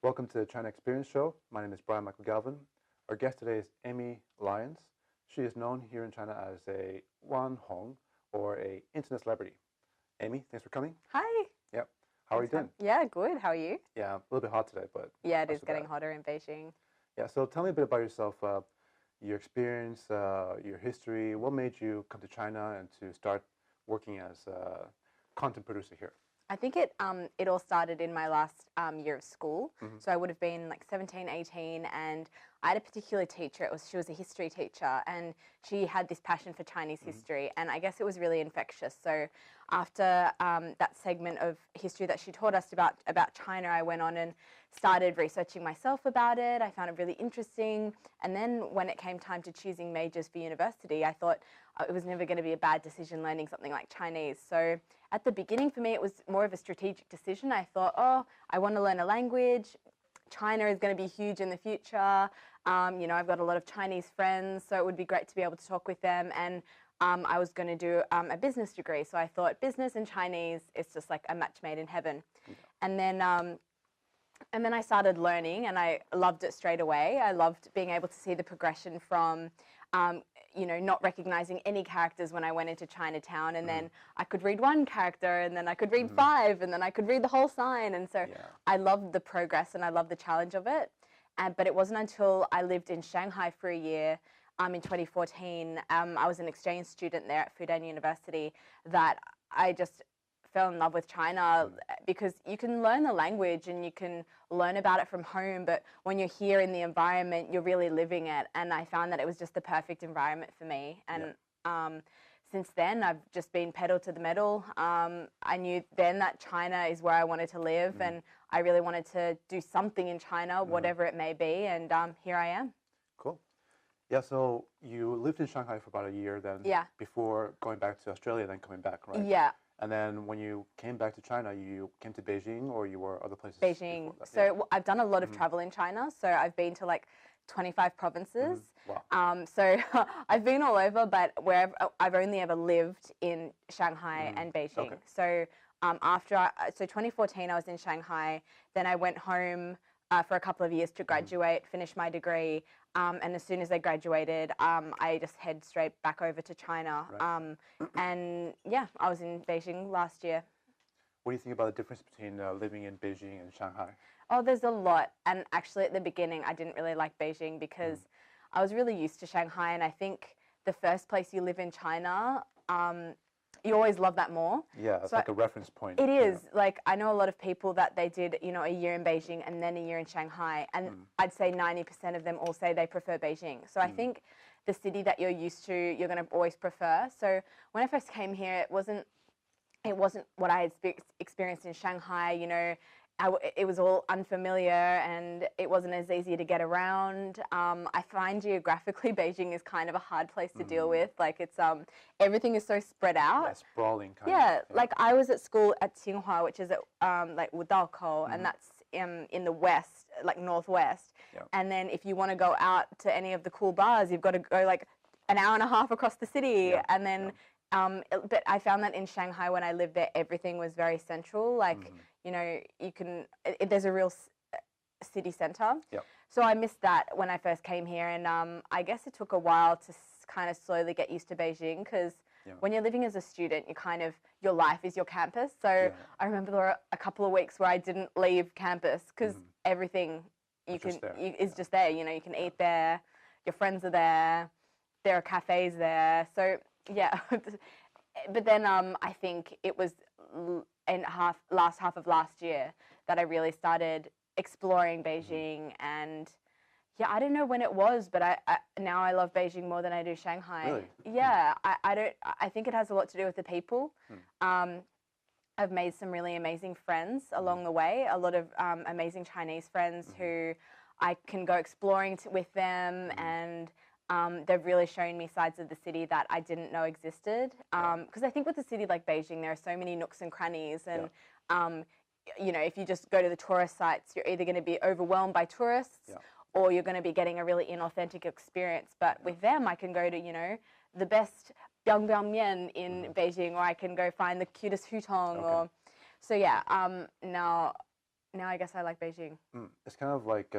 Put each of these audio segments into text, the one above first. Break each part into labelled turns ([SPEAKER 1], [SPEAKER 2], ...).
[SPEAKER 1] Welcome to the China Experience Show. My name is Brian Michael Galvin. Our guest today is Amy Lyons. She is known here in China as a Wan Hong, or a internet celebrity. Amy, thanks for coming.
[SPEAKER 2] Hi.
[SPEAKER 1] Yep. How are you doing?
[SPEAKER 2] Yeah, good. How are you?
[SPEAKER 1] Yeah, a little bit hot today, but
[SPEAKER 2] yeah, it is getting hotter in Beijing.
[SPEAKER 1] Yeah, so tell me a bit about yourself, your experience, your history. What made you come to China and to start working as a content producer here?
[SPEAKER 2] I think it all started in my last year of school. So I would have been like 17, 18, and I had a particular teacher. She was a history teacher, and she had this passion for Chinese history, and I guess it was really infectious. So after that segment of history that she taught us about China, I went on and started researching myself about it. I found it really interesting, and then when it came time to choosing majors for university, I thought it was never going to be a bad decision learning something like Chinese. So at the beginning for me, it was more of a strategic decision. I thought, oh, I want to learn a language. China is going to be huge in the future. You know, I've got a lot of Chinese friends, so it would be great to be able to talk with them. And I was going to do a business degree. So I thought business and Chinese is just like a match made in heaven. And then I started learning, and I loved it straight away. I loved being able to see the progression from you know, not recognizing any characters when I went into Chinatown, and then I could read one character, and then I could read 5, and then I could read the whole sign. And so I loved the progress, and I loved the challenge of it. But it wasn't until I lived in Shanghai for a year in 2014, I was an exchange student there at Fudan University, that I just fell in love with China, because you can learn the language and you can learn about it from home, but when you're here in the environment, you're really living it. And I found that it was just the perfect environment for me. And since then, I've just been pedal to the metal. I knew then that China is where I wanted to live, and I really wanted to do something in China, whatever it may be, and here I am.
[SPEAKER 1] Cool. Yeah, so you lived in Shanghai for about a year then, before going back to Australia, then coming back, right?
[SPEAKER 2] Yeah.
[SPEAKER 1] And then when you came back to China, you came to Beijing, or you were other places?
[SPEAKER 2] Beijing. So I've done a lot of travel in China. So I've been to like 25 provinces.
[SPEAKER 1] Wow.
[SPEAKER 2] So I've been all over, but wherever I've only ever lived in Shanghai and Beijing. So so 2014 I was in Shanghai. Then I went home for a couple of years to graduate, finish my degree, and as soon as I graduated, I just head straight back over to China. And yeah, I was in Beijing last year.
[SPEAKER 1] What do you think about the difference between living in Beijing and Shanghai?
[SPEAKER 2] Oh, there's a lot. And actually at the beginning, I didn't really like Beijing because I was really used to Shanghai. And I think the first place you live in China, you always love that more.
[SPEAKER 1] Yeah, it's like a reference point.
[SPEAKER 2] It is. Like, I know a lot of people that they did, you know, a year in Beijing and then a year in Shanghai. And I'd say 90% of them all say they prefer Beijing. So I think the city that you're used to, you're going to always prefer. So when I first came here, it wasn't what I had experienced in Shanghai. You know, it was all unfamiliar, and it wasn't as easy to get around. I find geographically Beijing is kind of a hard place to deal with. Like, it's everything is so spread out.
[SPEAKER 1] Yeah, sprawling kind of.
[SPEAKER 2] Yeah, like I was at school at Tsinghua, which is at like Wudaokou, and that's in the west, like northwest. And then if you want to go out to any of the cool bars, you've got to go like an hour and a half across the city. And then but I found that in Shanghai, when I lived there, everything was very central. Like, you know, you can, there's a real city center. So I missed that when I first came here. And I guess it took a while to kind of slowly get used to Beijing, because when you're living as a student, you kind of, your life is your campus. So I remember there were a couple of weeks where I didn't leave campus, because everything is just there. You know, you can eat there, your friends are there are cafes there. So yeah, but then I think it was in last half of last year that I really started exploring Beijing. And yeah, I don't know when it was, but now I love Beijing more than I do Shanghai.
[SPEAKER 1] Really?
[SPEAKER 2] Yeah, I think it has a lot to do with the people. I've made some really amazing friends along the way, a lot of amazing Chinese friends who I can go exploring with them, and they've really shown me sides of the city that I didn't know existed. Because I think with a city like Beijing, there are so many nooks and crannies, and you know, if you just go to the tourist sites, you're either going to be overwhelmed by tourists, or you're going to be getting a really inauthentic experience. But with them, I can go to, you know, the best biang-biang-mian in Beijing, or I can go find the cutest hutong. Or so yeah. Now now I guess I like Beijing.
[SPEAKER 1] It's kind of like,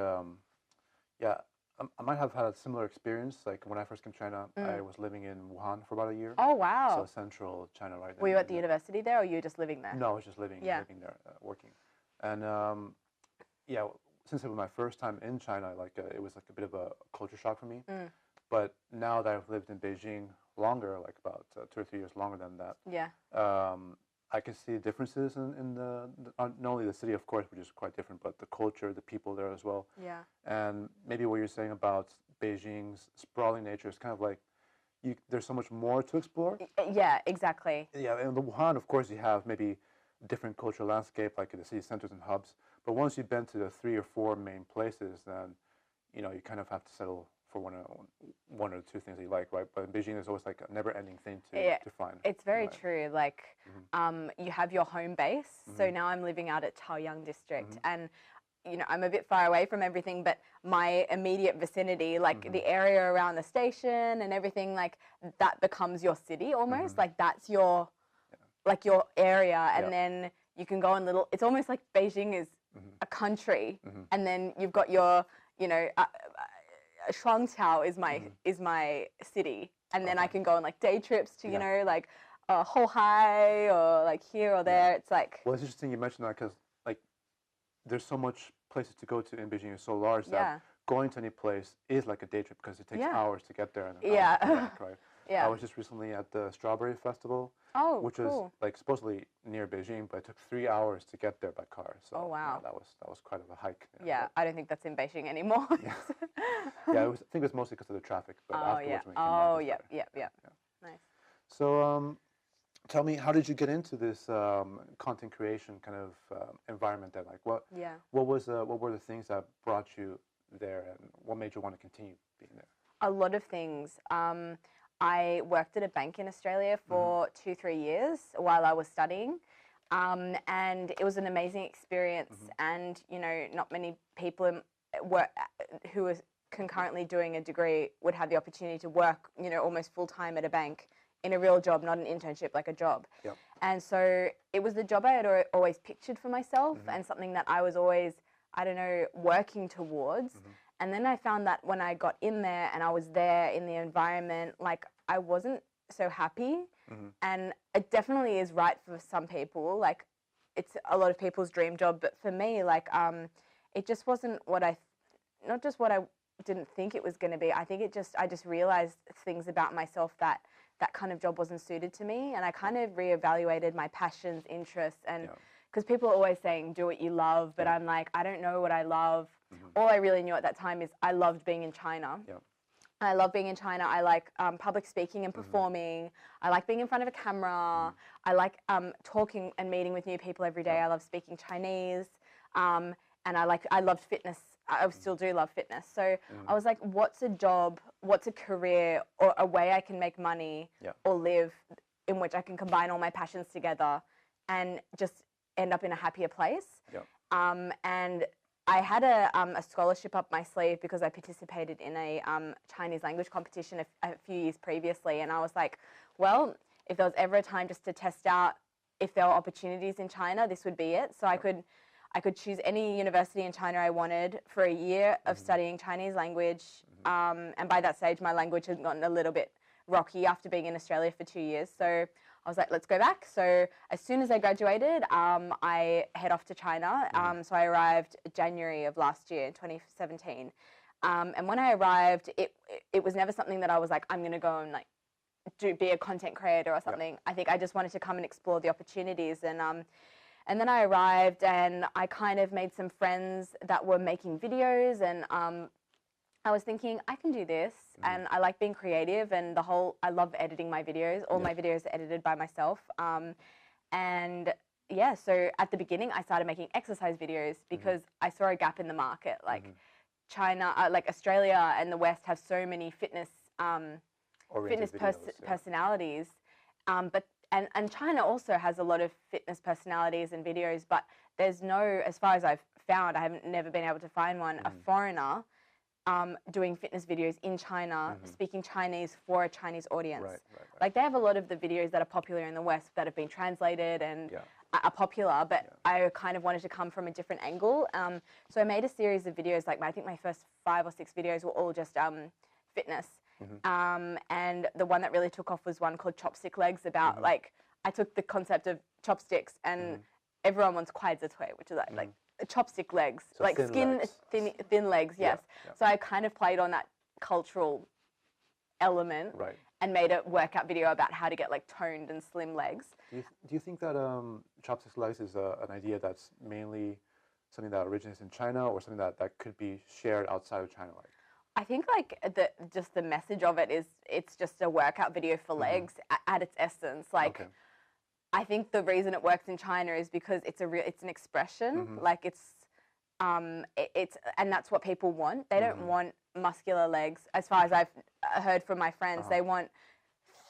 [SPEAKER 1] yeah, I might have had a similar experience. Like when I first came to China, I was living in Wuhan for about a year.
[SPEAKER 2] Oh, wow.
[SPEAKER 1] So central China, right?
[SPEAKER 2] Were you at the university there, or you were just living there?
[SPEAKER 1] No, I was just living there, working. And yeah, since it was my first time in China, like it was like a bit of a culture shock for me. But now that I've lived in Beijing longer, like about 2 or 3 years longer than that, I can see differences in not only the city, of course, which is quite different, but the culture, the people there as well.
[SPEAKER 2] Yeah.
[SPEAKER 1] And maybe what you're saying about Beijing's sprawling nature is kind of like there's so much more to explore.
[SPEAKER 2] Yeah, exactly.
[SPEAKER 1] Yeah, in the Wuhan, of course, you have maybe different cultural landscape, like in the city centers and hubs. But once you've been to the 3 or 4 main places, then you kind of have to settle for one or two things that you like, right? But in Beijing, there's always like a never-ending thing to find.
[SPEAKER 2] It's very true. Like, you have your home base. So now I'm living out at Chaoyang district, and I'm a bit far away from everything, but my immediate vicinity, like the area around the station and everything, like that becomes your city almost. Like that's your like your area, and then you can go on it's almost like Beijing is a country, and then you've got your Shuangqiao is my city, and then I can go on like day trips to like Hohai or like here or there. It's like,
[SPEAKER 1] well, it's interesting you mentioned that because like there's so much places to go to in Beijing. It's so large that going to any place is like a day trip because it takes hours to get there and hours to come back, right?
[SPEAKER 2] Yeah.
[SPEAKER 1] I was just recently at the Strawberry Festival, which was like supposedly near Beijing, but it took 3 hours to get there by car. So
[SPEAKER 2] wow.
[SPEAKER 1] that was quite of a hike.
[SPEAKER 2] Yeah, I don't think that's in Beijing anymore.
[SPEAKER 1] I think it was mostly because of the traffic. But afterwards, when it came back,
[SPEAKER 2] yeah. Nice.
[SPEAKER 1] So tell me, how did you get into this content creation kind of environment? Then, like, what were the things that brought you there, and what made you want to continue being there?
[SPEAKER 2] A lot of things. I worked at a bank in Australia for 2-3 years while I was studying, and it was an amazing experience. And not many people who were concurrently doing a degree would have the opportunity to work, almost full time at a bank in a real job, not an internship, like a job.
[SPEAKER 1] Yep.
[SPEAKER 2] And so it was the job I had always pictured for myself, and something that I was always, working towards. And then I found that when I got in there and I was there in the environment, like I wasn't so happy. And it definitely is right for some people. Like it's a lot of people's dream job, but for me, like it just wasn't not just what I didn't think it was going to be. I think I just realized things about myself that kind of job wasn't suited to me, and I kind of reevaluated my passions, interests, and because people are always saying do what you love, but I'm like, I don't know what I love. All I really knew at that time is I loved being in China. I love being in China. I like public speaking and performing. I like being in front of a camera. I like talking and meeting with new people every day. I love speaking Chinese, and I loved fitness. I still do love fitness. So I was like, what's a job, what's a career, or a way I can make money or live in which I can combine all my passions together and just end up in a happier place? And I had a scholarship up my sleeve because I participated in a Chinese language competition a few years previously. And I was like, well, if there was ever a time just to test out if there were opportunities in China, this would be it. So I could choose any university in China I wanted for a year of studying Chinese language. And by that stage, my language had gotten a little bit rocky after being in Australia for 2 years. So I was like, let's go back. So as soon as I graduated, I head off to China. So I arrived January of last year, 2017. And when I arrived, it was never something that I was like, I'm going to go and like be a content creator or something. I think I just wanted to come and explore the opportunities. And then I arrived and I kind of made some friends that were making videos, and I was thinking, I can do this, and I like being creative, and I love editing my videos. All my videos are edited by myself. And yeah, so at the beginning, I started making exercise videos because I saw a gap in the market. Like China, like Australia and the West have so many fitness personalities, but and China also has a lot of fitness personalities and videos, but there's no, as far as I've found, I haven't never been able to find one, a foreigner doing fitness videos in China, speaking Chinese for a Chinese audience. Like they have a lot of the videos that are popular in the West that have been translated and are popular, but I kind of wanted to come from a different angle. So I made a series of videos, like I think my first 5 or 6 videos were all just fitness. And the one that really took off was one called Chopstick Legs, about like, I took the concept of chopsticks and everyone wants kwaizi-tui, which is like chopstick legs,
[SPEAKER 1] so
[SPEAKER 2] like
[SPEAKER 1] thin
[SPEAKER 2] thin legs, yes.
[SPEAKER 1] Yeah.
[SPEAKER 2] So I kind of played on that cultural element and made a workout video about how to get like toned and slim legs.
[SPEAKER 1] Do you think that chopstick legs is an idea that's mainly something that originates in China, or something that could be shared outside of China? Like,
[SPEAKER 2] I think like just the message of it is, it's just a workout video for legs at its essence. Like, I think the reason it works in China is because it's an expression. Like it's and that's what people want. They don't want muscular legs. As far as I've heard from my friends, they want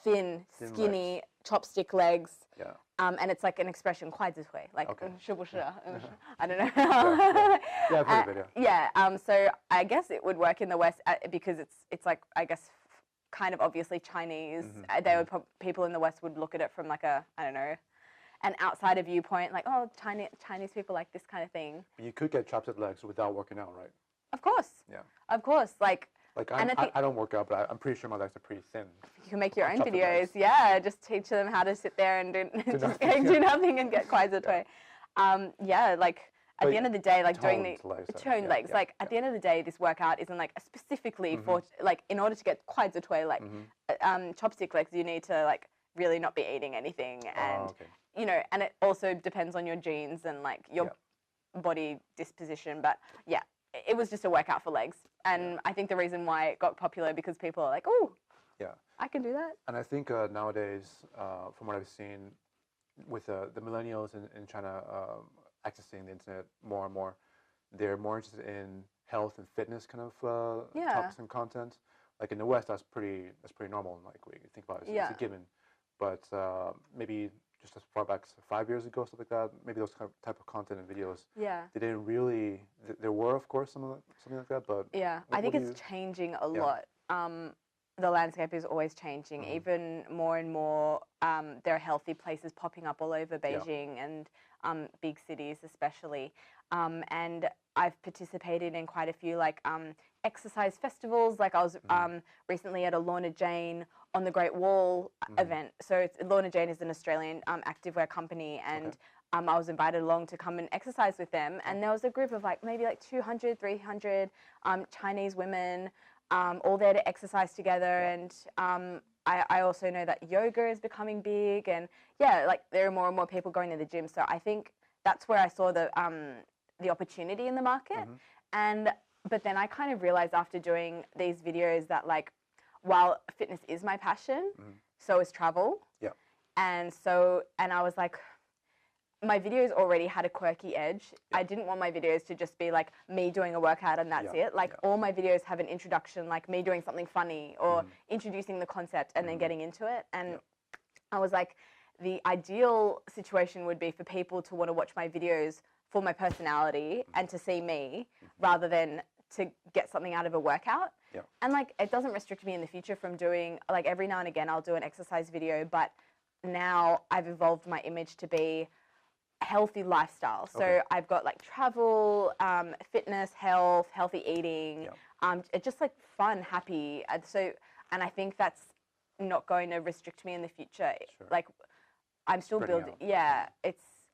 [SPEAKER 2] thin skinny
[SPEAKER 1] legs.
[SPEAKER 2] Chopstick legs.
[SPEAKER 1] Yeah.
[SPEAKER 2] And it's like an expression, 筷子腿, like, I don't know.
[SPEAKER 1] Yeah, I've heard of it,
[SPEAKER 2] yeah. So I guess it would work in the West because it's like, I guess, kind of obviously Chinese. They would people in the West would look at it from like a, I don't know, an outsider viewpoint, like, oh, Chinese people like this kind of thing.
[SPEAKER 1] You could get chopstick legs without working out, right?
[SPEAKER 2] Of course.
[SPEAKER 1] Yeah.
[SPEAKER 2] Of course, like
[SPEAKER 1] I don't work out, but I'm pretty sure my legs are pretty thin.
[SPEAKER 2] You can make your own
[SPEAKER 1] Chopstick
[SPEAKER 2] videos.
[SPEAKER 1] legs.
[SPEAKER 2] Yeah, just teach them how to sit there and do nothing and get kwaizi-tui. Yeah, like at the end of the day, like doing the toned legs. Like at the end of the day, this workout isn't like specifically for like, in order to get kwaizi-tui, like chopstick legs, you need to like really not be eating anything, and you know, and it also depends on your genes and like your body disposition. But yeah, it was just a workout for legs, and I think the reason why it got popular because people are like, oh, I can do that.
[SPEAKER 1] And I think nowadays, from what I've seen, with the millennials in China accessing the internet more and more, they're more interested in health and fitness kind of topics and content. Like in the West, that's pretty normal. Like we think about it, it's a given. But maybe just as far back as 5 years ago, stuff like that, maybe those kind of type of content and videos, they didn't really. There were, of course, something like that, but
[SPEAKER 2] I think it's changing a lot. The landscape is always changing. Even more and more, there are healthy places popping up all over Beijing and big cities especially. And I've participated in quite a few like exercise festivals. Like I was recently at a Lorna Jane on the Great Wall event. So Lorna Jane is an Australian activewear company, and I was invited along to come and exercise with them. And there was a group of like maybe like 200, 300 Chinese women all there to exercise together. And I also know that yoga is becoming big, and like there are more and more people going to the gym. So I think that's where I saw the opportunity in the market. But then I kind of realized after doing these videos that like, while fitness is my passion, so is travel. And I was like, my videos already had a quirky edge. I didn't want my videos to just be like me doing a workout and that's it. Like all my videos have an introduction, like me doing something funny or introducing the concept and then getting into it. And I was like, the ideal situation would be for people to want to watch my videos for my personality and to see me rather than to get something out of a workout. And like, it doesn't restrict me in the future from doing, like every now and again I'll do an exercise video, but now I've evolved my image to be healthy lifestyle. So I've got like travel, fitness, health, healthy eating, it's just like fun, happy. And I think that's not going to restrict me in the future. Like I'm still building.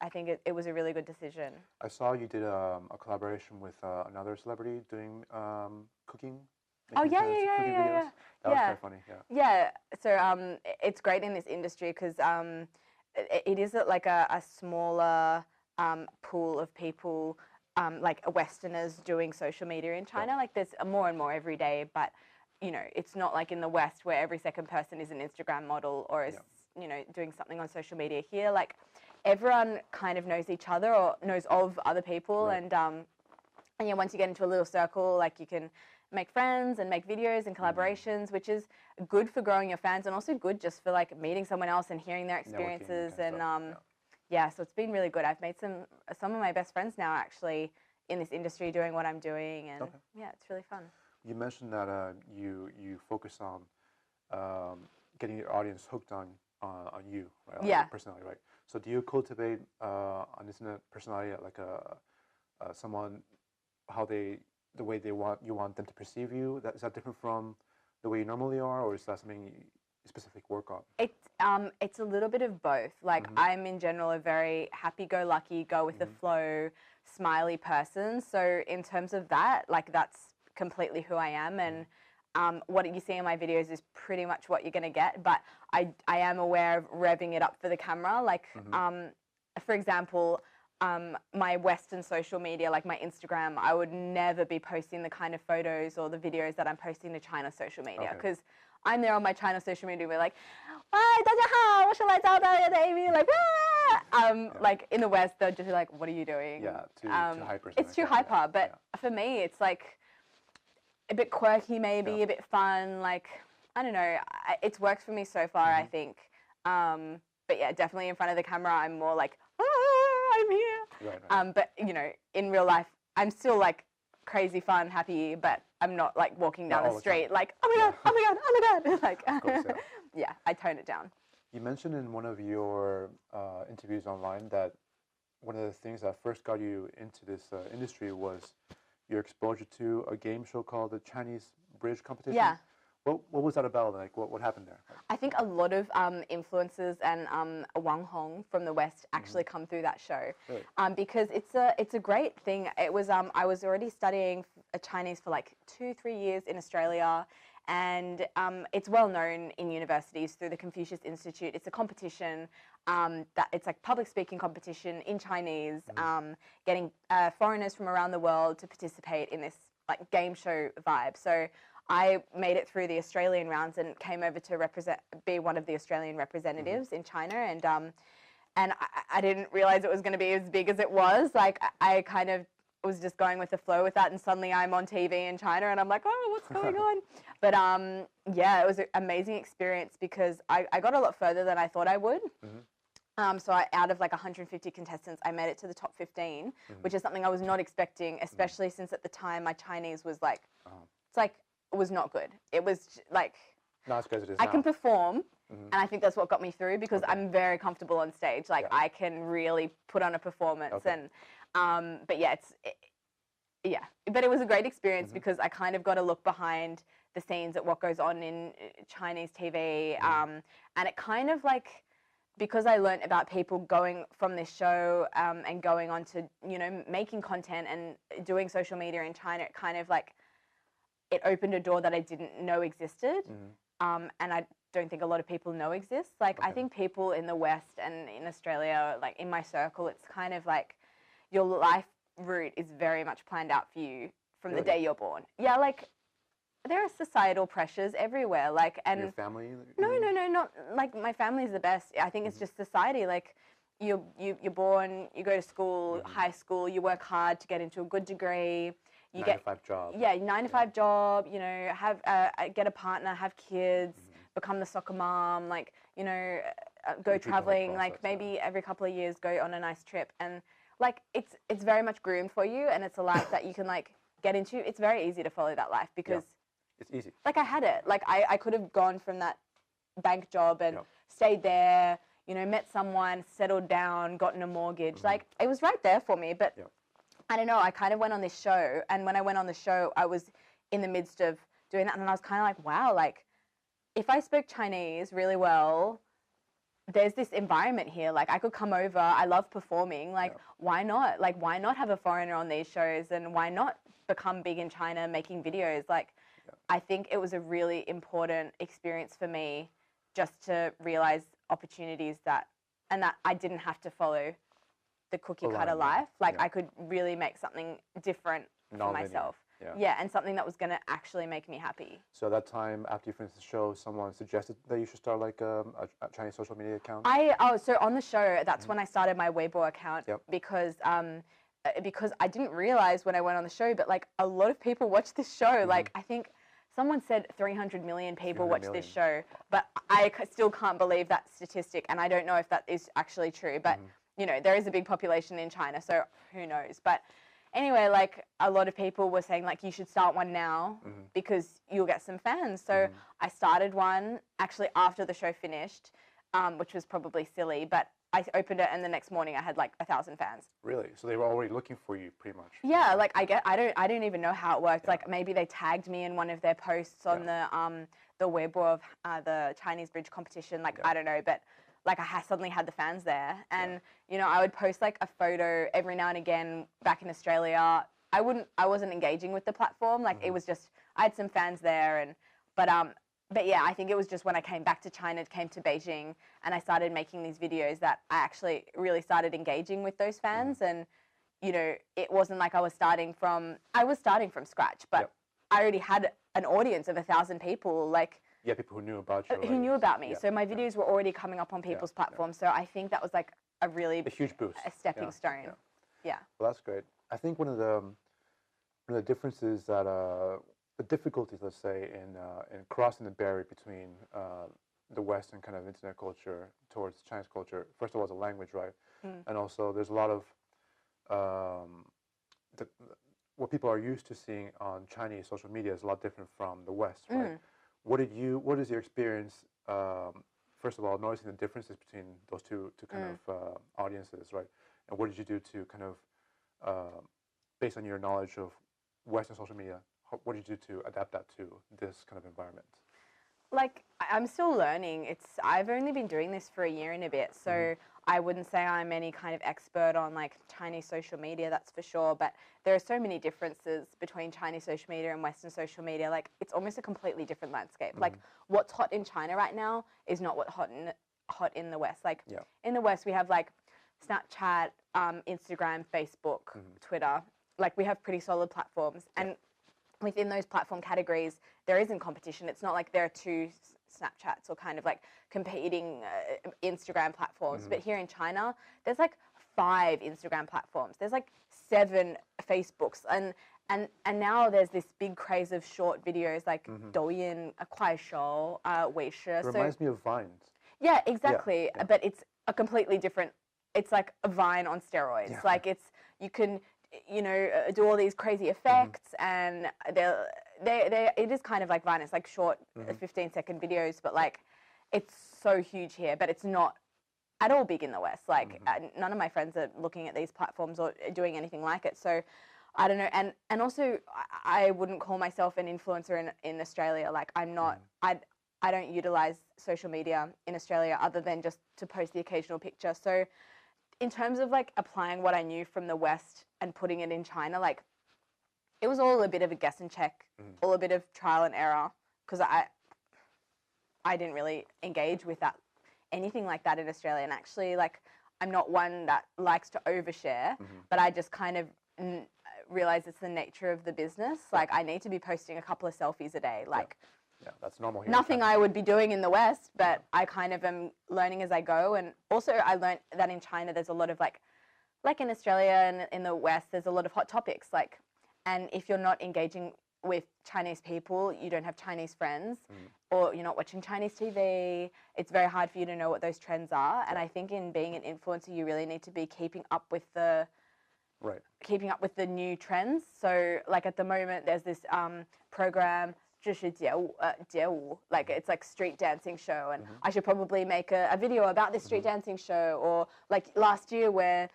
[SPEAKER 2] I think it was a really good decision.
[SPEAKER 1] I saw you did a collaboration with another celebrity doing cooking.
[SPEAKER 2] Oh yeah.
[SPEAKER 1] That was quite funny.
[SPEAKER 2] So it's great in this industry because it is like a smaller pool of people, like Westerners doing social media in China. Like there's more and more every day, but you know, it's not like in the West where every second person is an Instagram model or is you know, doing something on social media. Here, like everyone kind of knows each other or knows of other people, and once you get into a little circle, like you can make friends and make videos and collaborations, which is good for growing your fans and also good just for like meeting someone else and hearing their experiences. And so it's been really good. I've made some of my best friends now actually in this industry doing what I'm doing, and it's really fun.
[SPEAKER 1] You mentioned that you focus on getting your audience hooked on on you, right?
[SPEAKER 2] Yeah.
[SPEAKER 1] Your personality, right? So do you cultivate an internet personality like someone the way you want them to perceive you? Is that different from the way you normally are, or is that something you specifically work on?
[SPEAKER 2] It's a little bit of both. Like I'm in general a very happy-go-lucky, go with the flow, smiley person. So in terms of that, like that's completely who I am, and what you see in my videos is pretty much what you're going to get. But I am aware of revving it up for the camera. Like for example, my Western social media, like my Instagram, I would never be posting the kind of photos or the videos that I'm posting to China social media, because I'm there on my China social media, we're like, "Hi, 大家好，我是来找大家的 Amy," like, like in the West, they'll just be like, "What are you doing?"
[SPEAKER 1] Yeah, too hyper.
[SPEAKER 2] It's too hyper, but for me, it's like a bit quirky, maybe a bit fun. Like, I don't know, it's worked for me so far, I think. But yeah, definitely in front of the camera, I'm more like, I'm here.
[SPEAKER 1] Right.
[SPEAKER 2] But you know, in real life, I'm still like crazy fun, happy, but I'm not like walking down the street like, oh my god, oh my god, oh my god. Like,
[SPEAKER 1] of course,
[SPEAKER 2] yeah, I tone it down.
[SPEAKER 1] You mentioned in one of your interviews online that one of the things that first got you into this industry was your exposure to a game show called the Chinese Bridge Competition.
[SPEAKER 2] Yeah.
[SPEAKER 1] What was that about? Like, what happened there?
[SPEAKER 2] I think a lot of influencers and Wang Hong from the West actually come through that show,
[SPEAKER 1] Really?
[SPEAKER 2] because it's a great thing. It was I was already studying Chinese for like 2-3 years in Australia, and it's well known in universities through the Confucius Institute. It's a competition that it's like public speaking competition in Chinese, getting foreigners from around the world to participate in this like game show vibe. So I made it through the Australian rounds and came over to be one of the Australian representatives in China, and I didn't realize it was going to be as big as it was. Like I kind of was just going with the flow with that, and suddenly I'm on TV in China, and I'm like, oh, what's going on? But yeah, it was an amazing experience because I got a lot further than I thought I would. So out of like 150 contestants, I made it to the top 15, which is something I was not expecting, especially since at the time my Chinese was like, it's like, it was not good. It was like,
[SPEAKER 1] not as good as it is
[SPEAKER 2] I
[SPEAKER 1] now.
[SPEAKER 2] can perform, and I think that's what got me through, because I'm very comfortable on stage. Like I can really put on a performance, and but yeah, but it was a great experience because I kind of got a look behind the scenes at what goes on in Chinese TV, and it kind of like, because I learned about people going from this show and going on to, you know, making content and doing social media in China, it kind of like, it opened a door that I didn't know existed, and I don't think a lot of people know exists. Like, I think people in the West and in Australia, like in my circle, it's kind of like your life route is very much planned out for you from the day you're born. Yeah, like there are societal pressures everywhere. Like, and
[SPEAKER 1] your family?
[SPEAKER 2] No, not like my family's the best. I think it's just society. Like, you're born, you go to school, high school, you work hard to get into a good degree. You
[SPEAKER 1] 9 to 5 job.
[SPEAKER 2] Yeah, 9 to 5 job, you know, have get a partner, have kids, become the soccer mom, like, you know, go traveling, like maybe every couple of years go on a nice trip, and like it's very much groomed for you, and it's a life that you can like get into. It's very easy to follow that life because
[SPEAKER 1] it's easy.
[SPEAKER 2] Like I had it. Like I could have gone from that bank job and stayed there, you know, met someone, settled down, gotten a mortgage. Like it was right there for me, but I don't know, I kind of went on this show, and when I went on the show, I was in the midst of doing that, and I was kind of like, wow, like, if I spoke Chinese really well, there's this environment here, like, I could come over, I love performing, like, why not? Like, why not have a foreigner on these shows, and why not become big in China making videos? Like, I think it was a really important experience for me just to realize opportunities that I didn't have to follow the cookie cutter life. Like I could really make something different for myself. Yeah, and something that was going to actually make me happy.
[SPEAKER 1] So that time after you finished the show, someone suggested that you should start like a Chinese social media account?
[SPEAKER 2] So on the show, that's when I started my Weibo account because I didn't realize when I went on the show, but like a lot of people watch this show. Like I think someone said 300 million people watch this show, but I still can't believe that statistic, and I don't know if that is actually true, but you know, there is a big population in China, so who knows. But anyway, like a lot of people were saying like you should start one now because you'll get some fans. So I started one actually after the show finished. which was probably silly, but I opened it and the next morning I had like 1,000 fans.
[SPEAKER 1] Really? So they were already looking for you, pretty much.
[SPEAKER 2] Yeah, like I don't even know how it worked. Like maybe they tagged me in one of their posts on the Weibo of the Chinese bridge competition. Like I don't know, but like I suddenly had the fans there, and you know I would post like a photo every now and again back in Australia. I wasn't engaging with the platform. Like it was just I had some fans there, and but yeah, I think it was just when I came back to China, came to Beijing, and I started making these videos that I actually really started engaging with those fans. And, you know, it wasn't like I was starting from scratch, but I already had an audience of 1,000 people, like.
[SPEAKER 1] Yeah, people who knew about you.
[SPEAKER 2] Who knew about me. So my videos were already coming up on people's platforms. So I think that was like a huge boost. A stepping stone. Yeah.
[SPEAKER 1] Well, that's great. I think one of the differences that the difficulties, let's say, in crossing the barrier between the Western kind of internet culture towards Chinese culture. First of all, is the language, right? And also, there's a lot of what people are used to seeing on Chinese social media is a lot different from the West, right? What is your experience? First of all, noticing the differences between those two kind of audiences, right? And what did you do to kind of, based on your knowledge of Western social media, what did you do to adapt that to this kind of environment?
[SPEAKER 2] Like, I'm still learning. I've only been doing this for a year and a bit, so I wouldn't say I'm any kind of expert on like Chinese social media, that's for sure. But there are so many differences between Chinese social media and Western social media. Like, it's almost a completely different landscape. Like, what's hot in China right now is not what's hot in the West. Like, in the West, we have like Snapchat, Instagram, Facebook, Twitter. Like, we have pretty solid platforms, and within those platform categories, there isn't competition. It's not like there are two Snapchats or kind of like competing Instagram platforms. But here in China, there's like 5 Instagram platforms. There's like 7 Facebooks. And now there's this big craze of short videos like Douyin, Kuaishou, Weishi.
[SPEAKER 1] It reminds me of Vines.
[SPEAKER 2] Yeah, exactly. Yeah. But it's a completely different, it's like a Vine on steroids. Yeah. Like you can, you know, do all these crazy effects, and it is kind of like Vine. It's like short 15-second videos, but like it's so huge here, but it's not at all big in the West. Like none of my friends are looking at these platforms or doing anything like it. So I don't know. And also I wouldn't call myself an influencer in Australia. Like I'm not, I don't utilize social media in Australia other than just to post the occasional picture. So in terms of like applying what I knew from the West and putting it in China, like it was all a bit of a guess and check, all a bit of trial and error, because I didn't really engage with anything like that in Australia. And actually, like, I'm not one that likes to overshare, but I just kind of realize it's the nature of the business. Like, I need to be posting a couple of selfies a day. Like,
[SPEAKER 1] yeah, that's normal here.
[SPEAKER 2] Nothing I would be doing in the West, but I kind of am learning as I go. And also, I learned that in China, there's a lot of like in Australia and in the West, there's a lot of hot topics. Like, and if you're not engaging with Chinese people, you don't have Chinese friends, or you're not watching Chinese TV, it's very hard for you to know what those trends are. And I think in being an influencer, you really need to be keeping up with the new trends. So like at the moment, there's this program, 这是街舞, like it's like street dancing show, and I should probably make a video about this street dancing show. Or like last year where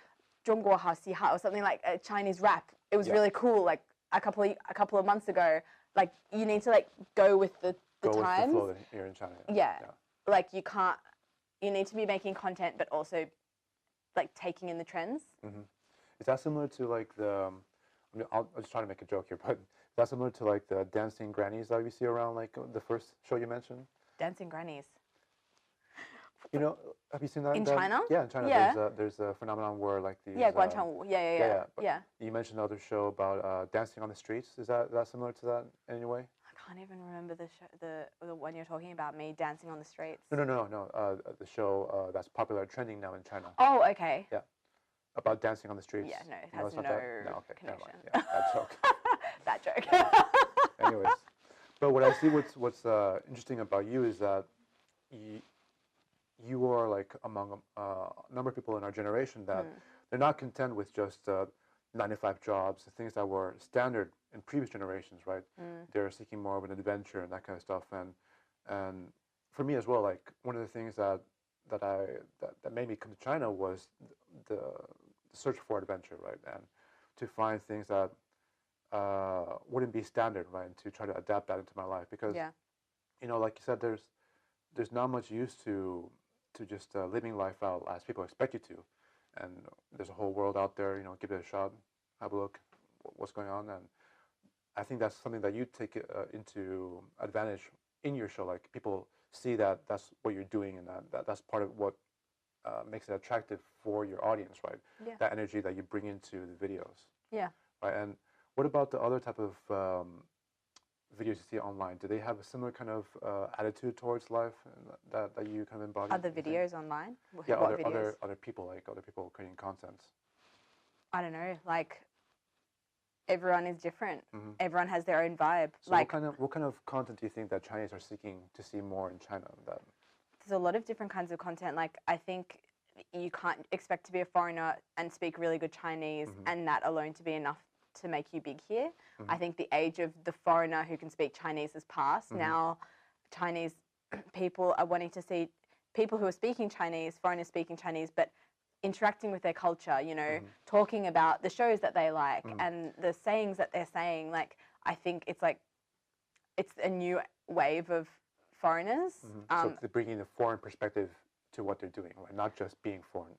[SPEAKER 2] 中国好嘻哈 or something like a Chinese rap, it was really cool. Like a couple of months ago, like you need to like go with the times.
[SPEAKER 1] With the flow here in China.
[SPEAKER 2] Yeah. Like you need to be making content, but also like taking in the trends.
[SPEAKER 1] Is that similar to like I'll just try to make a joke here, but is that similar to like the dancing grannies that we see around like the first show you mentioned?
[SPEAKER 2] Dancing grannies.
[SPEAKER 1] You know, have you seen that?
[SPEAKER 2] In China?
[SPEAKER 1] Yeah, in China. Yeah. There's a phenomenon where like these...
[SPEAKER 2] Yeah, Guanchangwu. Yeah.
[SPEAKER 1] You mentioned another show about dancing on the streets. Is that similar to that in any way?
[SPEAKER 2] I can't even remember the one you're talking about, me dancing on the streets.
[SPEAKER 1] No. The show that's popular, trending now in China.
[SPEAKER 2] Oh, okay.
[SPEAKER 1] Yeah. About dancing on the streets.
[SPEAKER 2] Yeah, no, it has no connection.
[SPEAKER 1] Yeah, that joke.
[SPEAKER 2] That joke.
[SPEAKER 1] Anyways, but what I see, what's interesting about you is that you are like among a number of people in our generation that they're not content with just 9-to-5 jobs, the things that were standard in previous generations, right? They're seeking more of an adventure and that kind of stuff. And for me as well, like one of the things that that made me come to China was the search for adventure, right, and to find things that wouldn't be standard, right, and to try to adapt that into my life because like you said, there's not much use to just living life out as people expect you to, and there's a whole world out there. Give it a shot, have a look, what's going on, and I think that's something that you take into advantage in your show. Like people see that that's what you're doing, and that's part of what makes it attractive for your audience, right?
[SPEAKER 2] Yeah.
[SPEAKER 1] That energy that you bring into the videos.
[SPEAKER 2] Yeah.
[SPEAKER 1] Right. And what about the other type of videos you see online? Do they have a similar kind of attitude towards life that you kind of embody?
[SPEAKER 2] Other videos online?
[SPEAKER 1] Yeah,
[SPEAKER 2] what videos?
[SPEAKER 1] other people creating content.
[SPEAKER 2] I don't know. Like everyone is different.
[SPEAKER 1] Mm-hmm.
[SPEAKER 2] Everyone has their own vibe.
[SPEAKER 1] So
[SPEAKER 2] like
[SPEAKER 1] what kind of content do you think that Chinese are seeking to see more in China?
[SPEAKER 2] There's a lot of different kinds of content. Like I think you can't expect to be a foreigner and speak really good Chinese and that alone to be enough to make you big here. I think the age of the foreigner who can speak Chinese has passed. Now Chinese people are wanting to see people who are speaking Chinese, foreigners speaking Chinese, but interacting with their culture, talking about the shows that they like and the sayings that they're saying. Like I think it's a new wave of foreigners.
[SPEAKER 1] So they're bringing the foreign perspective to what they're doing, right? Not just being foreign.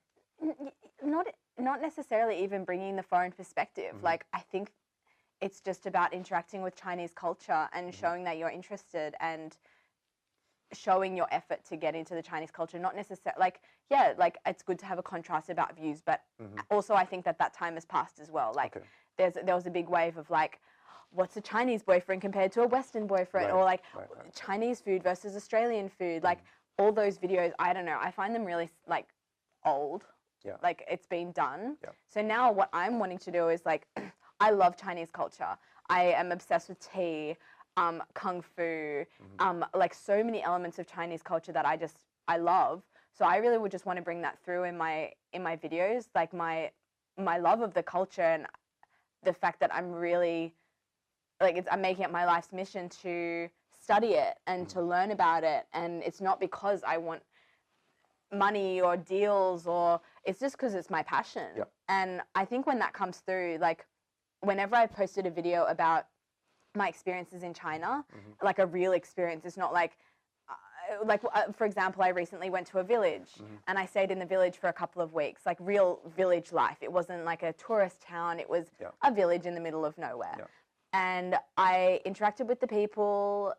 [SPEAKER 2] Not necessarily even bringing the foreign perspective. Like I think it's just about interacting with Chinese culture and showing that you're interested and showing your effort to get into the Chinese culture. Not necessarily like it's good to have a contrast about views, but also I think that time has passed as well. Like there was a big wave of like, what's a Chinese boyfriend compared to a Western boyfriend, or like Chinese food versus Australian food. Like all those videos, I don't know, I find them really like old.
[SPEAKER 1] Yeah. Like
[SPEAKER 2] it's been done.
[SPEAKER 1] Yeah.
[SPEAKER 2] So now what I'm wanting to do is like, I love Chinese culture. I am obsessed with tea, kung fu, like so many elements of Chinese culture that I love. So I really would just want to bring that through in my videos, like my love of the culture and the fact that I'm really I'm making it my life's mission to study it and to learn about it. And it's not because I want money or deals, or it's just because it's my passion.
[SPEAKER 1] Yep.
[SPEAKER 2] And I think when that comes through, like whenever I posted a video about my experiences in China, like a real experience, it's not like for example, I recently went to a village and I stayed in the village for a couple of weeks, like real village life. It wasn't like a tourist town. It was a village in the middle of nowhere.
[SPEAKER 1] Yeah.
[SPEAKER 2] And I interacted with the people.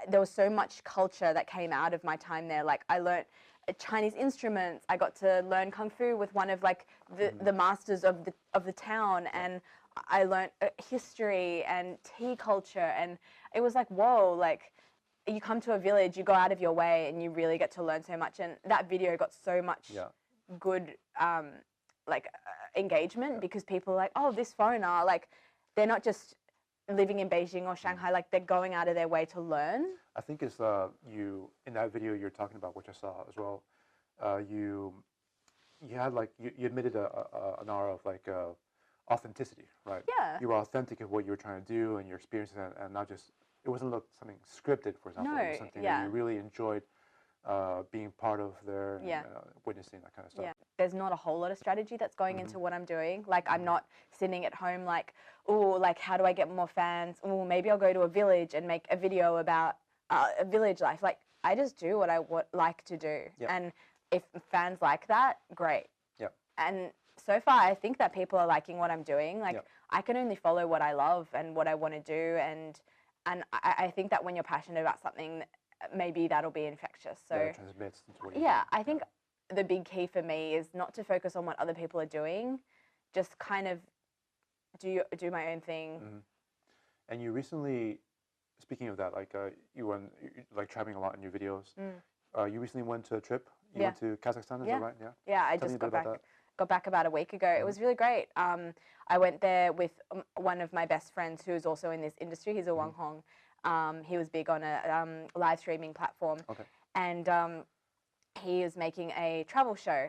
[SPEAKER 2] There was so much culture that came out of my time there. Like I learned Chinese instruments. I got to learn kung fu with one of like the masters of the town, and I learned history and tea culture. And it was like, whoa! Like you come to a village, you go out of your way, and you really get to learn so much. And that video got so much good engagement because people are like, oh, this foreigner, like they're not just living in Beijing or Shanghai, like they're going out of their way to learn.
[SPEAKER 1] I think it's you in that video you're talking about, which I saw as well. You had like you admitted an aura of like authenticity, right?
[SPEAKER 2] Yeah.
[SPEAKER 1] You were authentic of what you were trying to do and your experiences, and not just it wasn't something scripted, for example.
[SPEAKER 2] No,
[SPEAKER 1] it was something that you really enjoyed being part of there, and, witnessing that kind of stuff.
[SPEAKER 2] Yeah, there's not a whole lot of strategy that's going into what I'm doing. Like I'm not sitting at home like, oh, like how do I get more fans? Oh, maybe I'll go to a village and make a video about a village life. Like I just do what I like to do, and if fans like that, great. Yeah. And so far, I think that people are liking what I'm doing. Like I can only follow what I love and what I want to do, and I think that when you're passionate about something, maybe that'll be infectious. So
[SPEAKER 1] it transmits into what you
[SPEAKER 2] do. I think the big key for me is not to focus on what other people are doing, just kind of do my own thing.
[SPEAKER 1] And you recently, speaking of that, like you went like traveling a lot in your videos. You recently went to a trip. You went to Kazakhstan, is that right? Yeah.
[SPEAKER 2] Yeah, I just got back about a week ago. It was really great. I went there with one of my best friends who is also in this industry. He's a Wang Hong. He was big on a live streaming platform. Okay. And he is making a travel show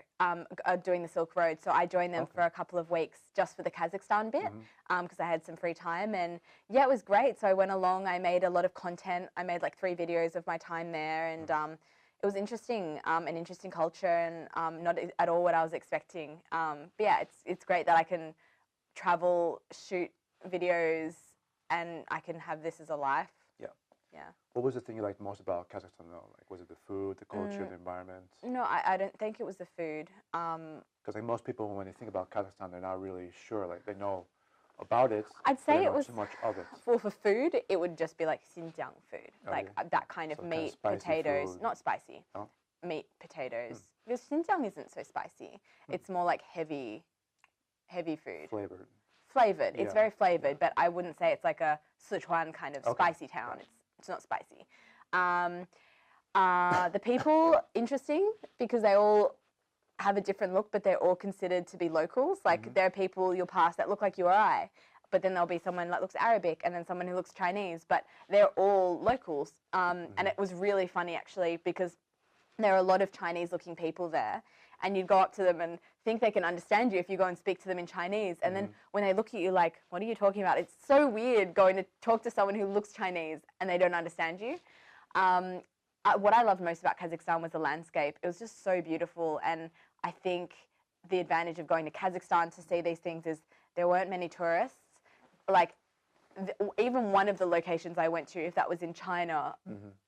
[SPEAKER 2] doing the Silk Road. So I joined them for a couple of weeks just for the Kazakhstan bit because I had some free time. And yeah, it was great. So I went along. I made a lot of content. I made like 3 videos of my time there. And it was interesting, an interesting culture, and not at all what I was expecting. But yeah, it's great that I can travel, shoot videos, and I can have this as a life.
[SPEAKER 1] Yeah.
[SPEAKER 2] Yeah.
[SPEAKER 1] What was the thing you liked most about Kazakhstan though? Like, was it the food, the culture, the environment?
[SPEAKER 2] No, I don't think it was the food.
[SPEAKER 1] Because like most people, when they think about Kazakhstan, they're not really sure. Like they know about it,
[SPEAKER 2] I'd
[SPEAKER 1] but
[SPEAKER 2] say
[SPEAKER 1] they
[SPEAKER 2] it
[SPEAKER 1] know
[SPEAKER 2] was
[SPEAKER 1] too much of it.
[SPEAKER 2] for food. It would just be like Xinjiang food,
[SPEAKER 1] Oh,
[SPEAKER 2] like
[SPEAKER 1] really?
[SPEAKER 2] that kind of
[SPEAKER 1] So kind of
[SPEAKER 2] meat,
[SPEAKER 1] spicy
[SPEAKER 2] potatoes,
[SPEAKER 1] food.
[SPEAKER 2] not spicy,
[SPEAKER 1] Oh.
[SPEAKER 2] meat, potatoes. Because Xinjiang isn't so spicy. It's more like heavy food.
[SPEAKER 1] Flavored.
[SPEAKER 2] Flavored. It's
[SPEAKER 1] Yeah.
[SPEAKER 2] very flavored, but I wouldn't say it's like a Sichuan kind of
[SPEAKER 1] Okay.
[SPEAKER 2] spicy town.
[SPEAKER 1] Right.
[SPEAKER 2] It's not spicy. The people, interesting because they all have a different look, but they're all considered to be locals. Like there are people you'll pass that look like you or I, but then there'll be someone that looks Arabic and then someone who looks Chinese, but they're all locals. And it was really funny actually because there are a lot of Chinese looking people there, and you'd go up to them and think they can understand you if you go and speak to them in Chinese. And then when they look at you like, what are you talking about? It's so weird going to talk to someone who looks Chinese and they don't understand you. What I loved most about Kazakhstan was the landscape. It was just so beautiful, and I think the advantage of going to Kazakhstan to see these things is there weren't many tourists. Like even one of the locations I went to, if that was in China,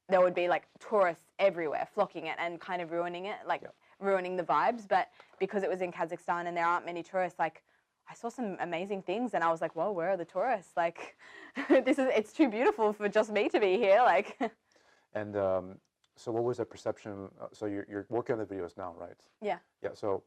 [SPEAKER 2] there would be like tourists everywhere flocking it and kind of ruining it, like ruining the vibes. But because it was in Kazakhstan and there aren't many tourists, like I saw some amazing things and I was like, whoa, where are the tourists? Like it's too beautiful for just me to be here. Like.
[SPEAKER 1] And so what was the perception? So you're working on the videos now, right?
[SPEAKER 2] Yeah.
[SPEAKER 1] Yeah. So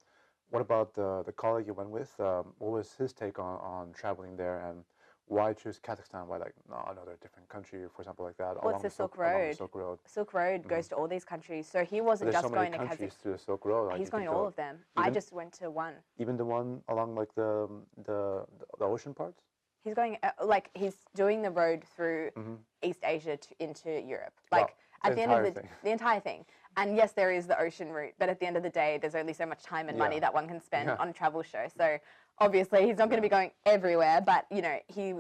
[SPEAKER 1] what about the colleague you went with? What was his take on traveling there, and why choose Kazakhstan? Why like not another different country, for example, like that?
[SPEAKER 2] Well, it's the Silk Road.
[SPEAKER 1] Along the Silk Road.
[SPEAKER 2] Silk Road goes to all these countries. So he wasn't
[SPEAKER 1] There's
[SPEAKER 2] just
[SPEAKER 1] so many
[SPEAKER 2] going to
[SPEAKER 1] countries
[SPEAKER 2] Kazakhstan.
[SPEAKER 1] through the Silk Road. Like
[SPEAKER 2] He's going to all of them. I just went to one.
[SPEAKER 1] Even the one along like the ocean parts.
[SPEAKER 2] He's going like he's doing the road through East Asia into Europe. Like at the end of the entire thing. And yes, there is the ocean route, but at the end of the day, there's only so much time and money that one can spend on a travel show. So obviously, he's not going to be going everywhere. But you know, he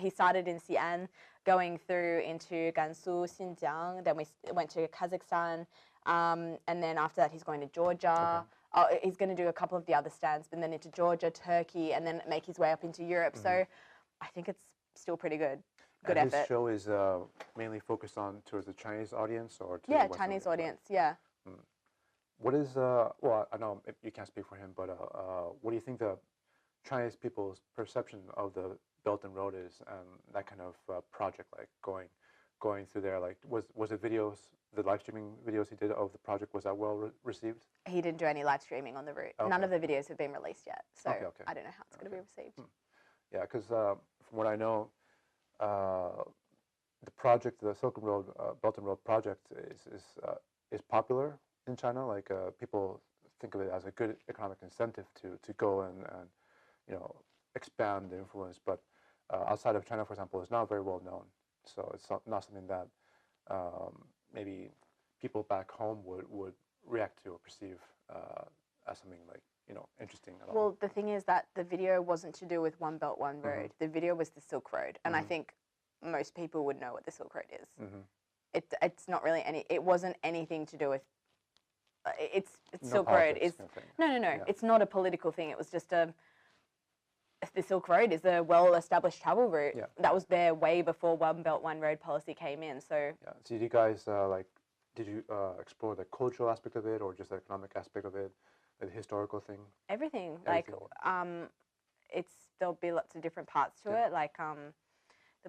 [SPEAKER 2] started in Xi'an, going through into Gansu, Xinjiang. Then we went to Kazakhstan, and then after that, he's going to Georgia. He's going to do a couple of the other stands, but then into Georgia, Turkey, and then make his way up into Europe. So I think it's still pretty good. Good
[SPEAKER 1] and
[SPEAKER 2] effort.
[SPEAKER 1] His show is mainly focused towards the Chinese audience, or to the Western
[SPEAKER 2] Chinese audience. Yeah.
[SPEAKER 1] What is well, I know you can't speak for him, but what do you think the Chinese people's perception of the Belt and Road is, and that kind of project, like going through there? Like, was it videos, the live streaming videos he did of the project, was that well received?
[SPEAKER 2] He didn't do any live streaming on the route.
[SPEAKER 1] Okay.
[SPEAKER 2] None of the videos have been released yet, so
[SPEAKER 1] Okay.
[SPEAKER 2] I don't know how it's going to be received.
[SPEAKER 1] Yeah, because from what I know, the project, the Silk Road Belt and Road project, is popular in China. Like people think of it as a good economic incentive to go and you know, expand the influence. But outside of China, for example, it's not very well known. So it's not something that maybe people back home would react to or perceive as something like, you know, interesting at all.
[SPEAKER 2] Well, the thing is that the video wasn't to do with One Belt, One Road. The video was the Silk Road, and I think most people would know what the Silk Road is. It's not really it wasn't anything to do with. It's
[SPEAKER 1] No
[SPEAKER 2] Silk Road
[SPEAKER 1] politics
[SPEAKER 2] is
[SPEAKER 1] kind of thing.
[SPEAKER 2] no.
[SPEAKER 1] Yeah.
[SPEAKER 2] It's not a political thing. It was just the Silk Road is a well-established travel route.
[SPEAKER 1] Yeah.
[SPEAKER 2] That was there way before One Belt, One Road policy came in. So
[SPEAKER 1] Yeah. So did you guys did you explore the cultural aspect of it, or just the economic aspect of it, the historical thing?
[SPEAKER 2] everything.
[SPEAKER 1] Everything.
[SPEAKER 2] Like there'll be lots of different parts to it. Like there'll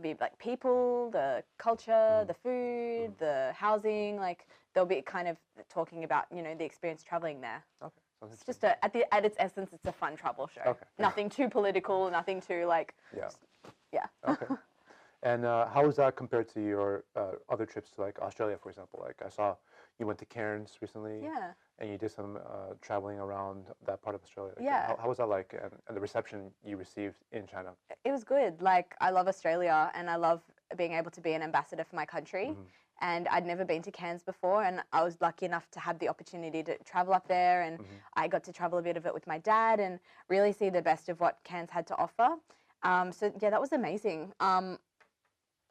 [SPEAKER 2] be like people, the culture, the food, the housing. Like they'll be kind of talking about, you know, the experience traveling there.
[SPEAKER 1] Okay. Sounds
[SPEAKER 2] It's just at its essence, it's a fun travel show.
[SPEAKER 1] Okay.
[SPEAKER 2] Nothing too political, nothing too like.
[SPEAKER 1] Yeah.
[SPEAKER 2] Yeah.
[SPEAKER 1] Okay. And how is that compared to your other trips to like Australia, for example? Like I saw you went to Cairns recently.
[SPEAKER 2] Yeah.
[SPEAKER 1] And you did some traveling around that part of Australia. Like,
[SPEAKER 2] Yeah.
[SPEAKER 1] How was that like, and the reception you received in China?
[SPEAKER 2] It was good. Like I love Australia, and I love being able to be an ambassador for my country. And I'd never been to Cairns before, and I was lucky enough to have the opportunity to travel up there, and I got to travel a bit of it with my dad and really see the best of what Cairns had to offer. So yeah, that was amazing.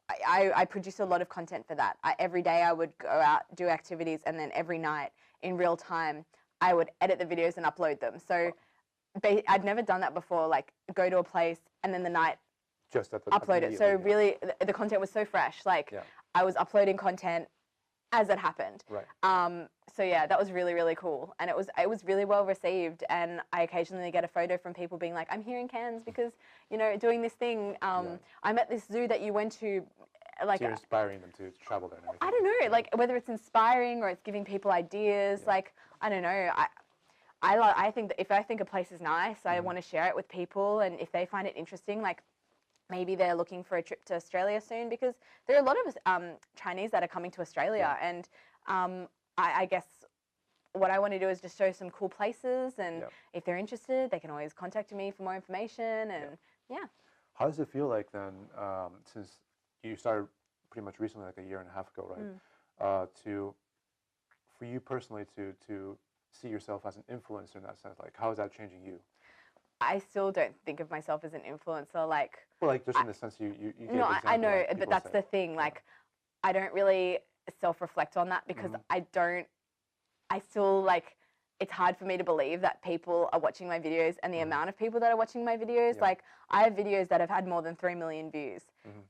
[SPEAKER 2] I produce a lot of content for that. Every day I would go out, do activities, and then every night in real time, I would edit the videos and upload them. So I'd never done that before, like go to a place and then the night
[SPEAKER 1] just
[SPEAKER 2] upload it. So really, the content was so fresh. Like I was uploading content as it happened.
[SPEAKER 1] Right.
[SPEAKER 2] So yeah, that was really, really cool. And it was really well received. And I occasionally get a photo from people being like, I'm here in Cairns because, you know, doing this thing. I'm at this zoo that you went to. Like,
[SPEAKER 1] so you're inspiring them to travel there and everything.
[SPEAKER 2] I don't know, like whether it's inspiring or it's giving people ideas, like, I don't know. I think that if I think a place is nice, I want to share it with people. And if they find it interesting, like maybe they're looking for a trip to Australia soon, because there are a lot of Chinese that are coming to Australia. And I guess what I want to do is just show some cool places. And if they're interested, they can always contact me for more information. And
[SPEAKER 1] How does it feel like then, since you started pretty much recently, like a year and a half ago, right? For you personally to see yourself as an influencer in that sense, like how is that changing you?
[SPEAKER 2] I still don't think of myself as an influencer, like.
[SPEAKER 1] Well, like just in the sense you gave
[SPEAKER 2] no,
[SPEAKER 1] example,
[SPEAKER 2] I know,
[SPEAKER 1] like,
[SPEAKER 2] but that's the thing. Like, I don't really self-reflect on that because I still like. It's hard for me to believe that people are watching my videos and the amount of people that are watching my videos. Like, I have videos that have had more than 3 million views.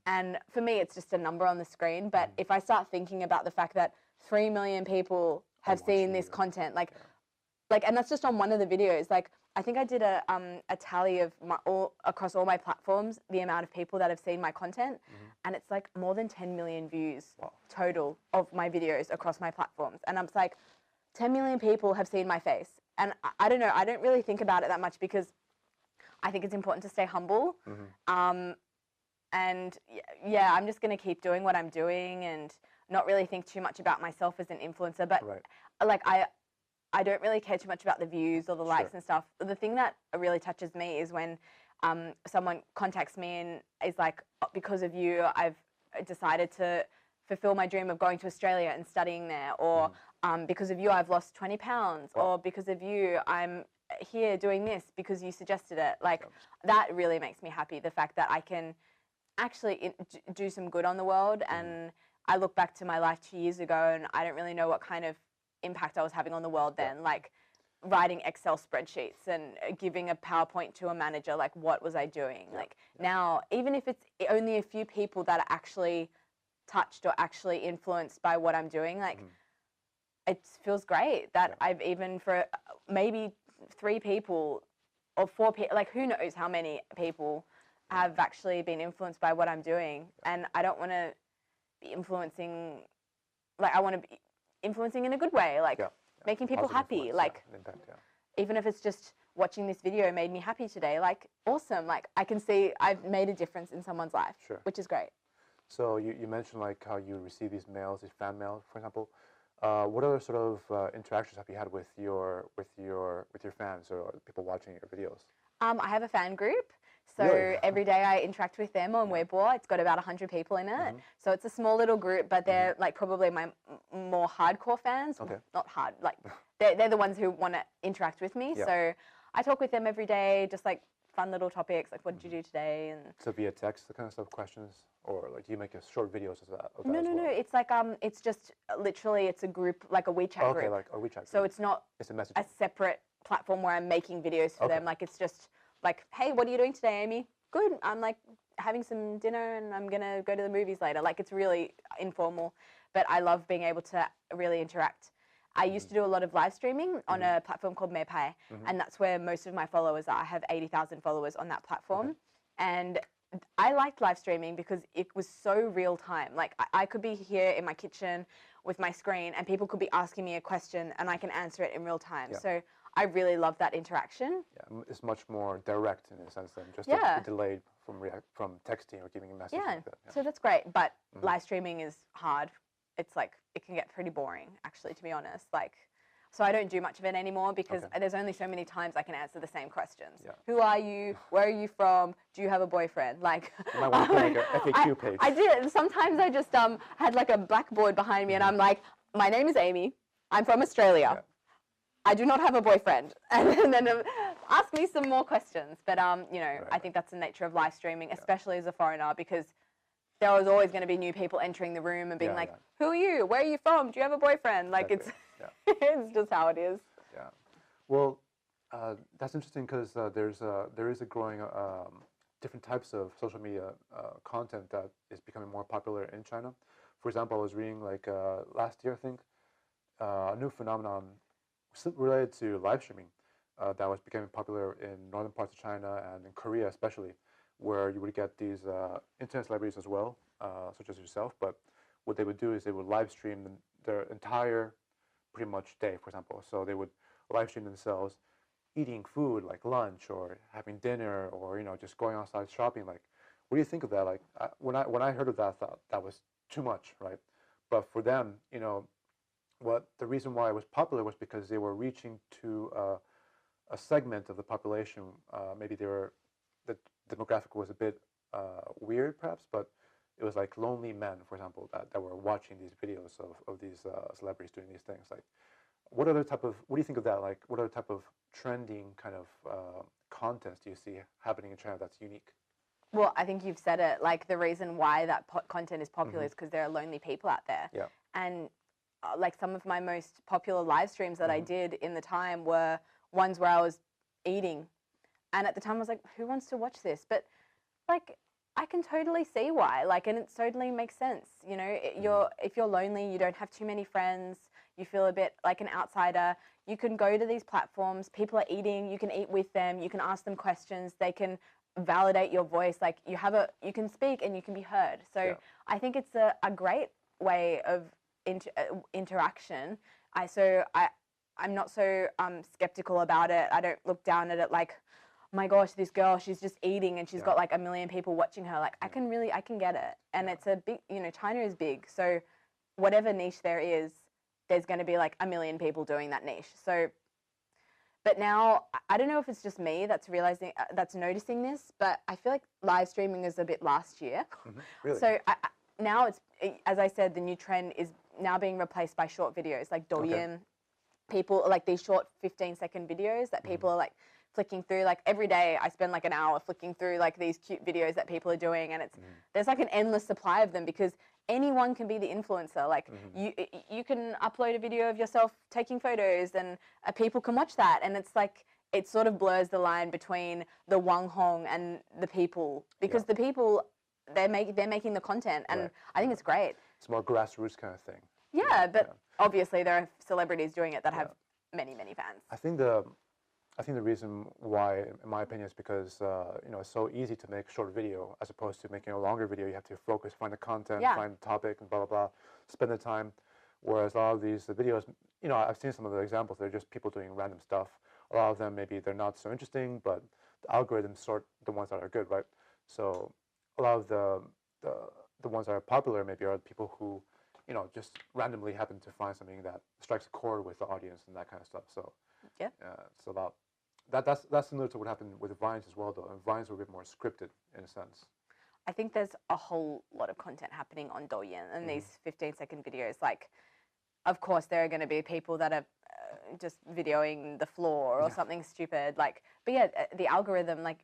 [SPEAKER 2] And for me, it's just a number on the screen. But if I start thinking about the fact that 3 million people have seen this content, like, and that's just on one of the videos. Like, I think I did a tally of across all my platforms, the amount of people that have seen my content. And it's like more than 10 million views total of my videos across my platforms. And I'm like, 10 million people have seen my face. And I don't know, I don't really think about it that much because I think it's important to stay humble. And yeah, I'm just going to keep doing what I'm doing and not really think too much about myself as an influencer. But like, I don't really care too much about the views or the likes and stuff. The thing that really touches me is when someone contacts me and is like, because of you, I've decided to fulfill my dream of going to Australia and studying there, or because of you, I've lost 20 pounds, or because of you, I'm here doing this because you suggested it. Like, that really makes me happy, the fact that I can actually do some good on the world. And I look back to my life 2 years ago and I don't really know what kind of impact I was having on the world then, like writing Excel spreadsheets and giving a PowerPoint to a manager. Like, what was I doing? Like, now, even if it's only a few people that are actually touched or actually influenced by what I'm doing, like, it feels great that I've even for maybe 3 people or 4 people, like who knows how many people have actually been influenced by what I'm doing. And I don't want to be influencing, like I want to be influencing in a good way, like making people happy. Like, even if it's just watching this video made me happy today, like awesome. Like, I can see I've made a difference in someone's life, which is great.
[SPEAKER 1] So you mentioned like how you receive these mails, these fan mail, for example. What other sort of interactions have you had with your fans or people watching your videos?
[SPEAKER 2] I have a fan group. So every day I interact with them on Weibo. It's got about 100 people in it. So it's a small little group, but they're like probably my more hardcore fans. Not hard, like they're the ones who want to interact with me. So I talk with them every day, just like fun little topics, like what did you do today? And
[SPEAKER 1] so via text, the kind of stuff, questions, or like do you make a short videos of that?
[SPEAKER 2] No. It's like it's just literally it's a group, like a WeChat group.
[SPEAKER 1] Okay, like a WeChat group.
[SPEAKER 2] So it's not
[SPEAKER 1] a message.
[SPEAKER 2] A separate platform where I'm making videos for them. Like, it's just like, hey, what are you doing today, Amy? Good. I'm like having some dinner and I'm gonna go to the movies later. Like, it's really informal, but I love being able to really interact. I used to do a lot of live streaming on a platform called Meipai, and that's where most of my followers are. I have 80,000 followers on that platform, and I liked live streaming because it was so real time. Like, I could be here in my kitchen with my screen and people could be asking me a question and I can answer it in real time. So I really love that interaction. Yeah,
[SPEAKER 1] it's much more direct in a sense than just a delayed from texting or giving a message. Like that.
[SPEAKER 2] So that's great. But live streaming is hard. It's like, it can get pretty boring, actually, to be honest. Like, so I don't do much of it anymore because there's only so many times I can answer the same questions. Who are you? Where are you from? Do you have a boyfriend? Like,
[SPEAKER 1] you might want to put like an FAQ page.
[SPEAKER 2] I did. Sometimes I just had like a blackboard behind me and I'm like, my name is Amy. I'm from Australia. I do not have a boyfriend. And then ask me some more questions. But, you know, I think that's the nature of live streaming, especially as a foreigner, because there was always going to be new people entering the room and being like, who are you? Where are you from? Do you have a boyfriend? Like,
[SPEAKER 1] Exactly.
[SPEAKER 2] it's just how it is.
[SPEAKER 1] Yeah. Well, that's interesting because there is a growing different types of social media content that is becoming more popular in China. For example, I was reading like last year, I think, a new phenomenon related to live streaming that was becoming popular in northern parts of China and in Korea especially, where you would get these internet celebrities as well, such as yourself. But what they would do is they would live stream their entire, pretty much, day, for example. So they would live stream themselves eating food like lunch or having dinner or just going outside shopping. Like, what do you think of that? Like, when I heard of that, I thought that was too much, right? But for them, what the reason why it was popular was because they were reaching to a segment of the population. Maybe the demographic was a bit weird, perhaps, but it was like lonely men, for example, that were watching these videos of these celebrities doing these things. Like, what do you think of that? Like, what other type of trending kind of contents do you see happening in China that's unique?
[SPEAKER 2] Well, I think you've said it. Like, the reason why that content is popular is because there are lonely people out there.
[SPEAKER 1] Yeah.
[SPEAKER 2] And like, some of my most popular live streams that I did in the time were ones where I was eating. And at the time I was like, who wants to watch this? But like, I can totally see why. Like, and it totally makes sense. If you're lonely, you don't have too many friends, you feel a bit like an outsider, you can go to these platforms, people are eating, you can eat with them, you can ask them questions, they can validate your voice. Like, you can speak and you can be heard. So I think it's a great way of interaction. I'm not so skeptical about it. I don't look down at it like, oh my gosh, this girl, she's just eating and she's got like 1 million people watching her. Like, I can get it. And it's a big, China is big. So whatever niche there is, there's going to be like 1 million people doing that niche. So, but now, I don't know if it's just me that's noticing this, but I feel like live streaming is a bit last year.
[SPEAKER 1] Really?
[SPEAKER 2] So now it's, as I said, the new trend is now being replaced by short videos like Douyin. People like these short 15-second videos that people are like flicking through. Like, every day I spend like an hour flicking through like these cute videos that people are doing, and there's like an endless supply of them because anyone can be the influencer. Like, you can upload a video of yourself taking photos and people can watch that, and it's like, it sort of blurs the line between the Wang Hong and the people, because the people, they're making the content, and I think it's great.
[SPEAKER 1] It's more grassroots kind of thing.
[SPEAKER 2] Yeah, but obviously there are celebrities doing it that have many fans.
[SPEAKER 1] I think the reason why, in my opinion, is because it's so easy to make short video as opposed to making a longer video. You have to focus, find the content, find the topic, and blah blah blah, spend the time. Whereas a lot of the videos, I've seen some of the examples. They're just people doing random stuff. A lot of them, maybe they're not so interesting, but the algorithms sort the ones that are good, right? So a lot of the ones that are popular maybe are people who just randomly happen to find something that strikes a chord with the audience and that kind of stuff. So it's about that's similar to what happened with Vines as well, though. And Vines were a bit more scripted in a sense.
[SPEAKER 2] I think there's a whole lot of content happening on Douyin and these 15-second videos. Like, of course, there are going to be people that are just videoing the floor or something stupid. Like, but yeah, the algorithm, like,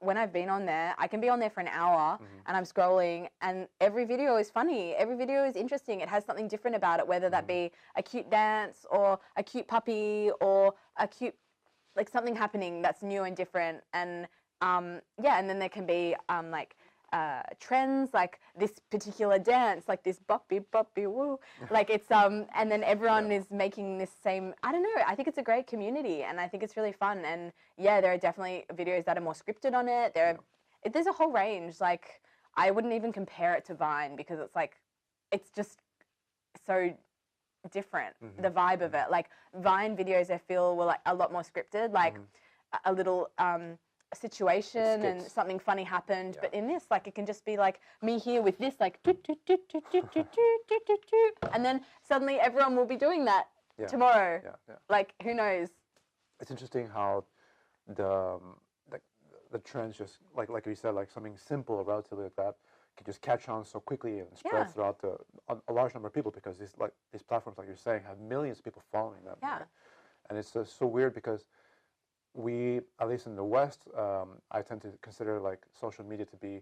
[SPEAKER 2] when I've been on there, I can be on there for an hour and I'm scrolling, and every video is funny. Every video is interesting. It has something different about it, whether that be a cute dance or a cute puppy or a cute, like, something happening that's new and different. And and then there can be like trends, like this particular dance, like this boppy boppy woo, like it's and then everyone is making this same, I don't know, I think it's a great community and I think it's really fun. And there are definitely videos that are more scripted on it. There's a whole range. Like, I wouldn't even compare it to Vine because it's like, it's just so different, the vibe of it. Like, Vine videos, I feel, were like a lot more scripted, like a little situation and something funny happened, but in this, like, it can just be like me here with this, like, and then suddenly everyone will be doing that tomorrow. Like, who knows?
[SPEAKER 1] It's interesting how the trends just like you said, like something simple, relatively, like that, can just catch on so quickly and spread throughout a large number of people, because these platforms, like you're saying, have millions of people following them. Right? And it's so weird because we, at least in the West, I tend to consider like social media to be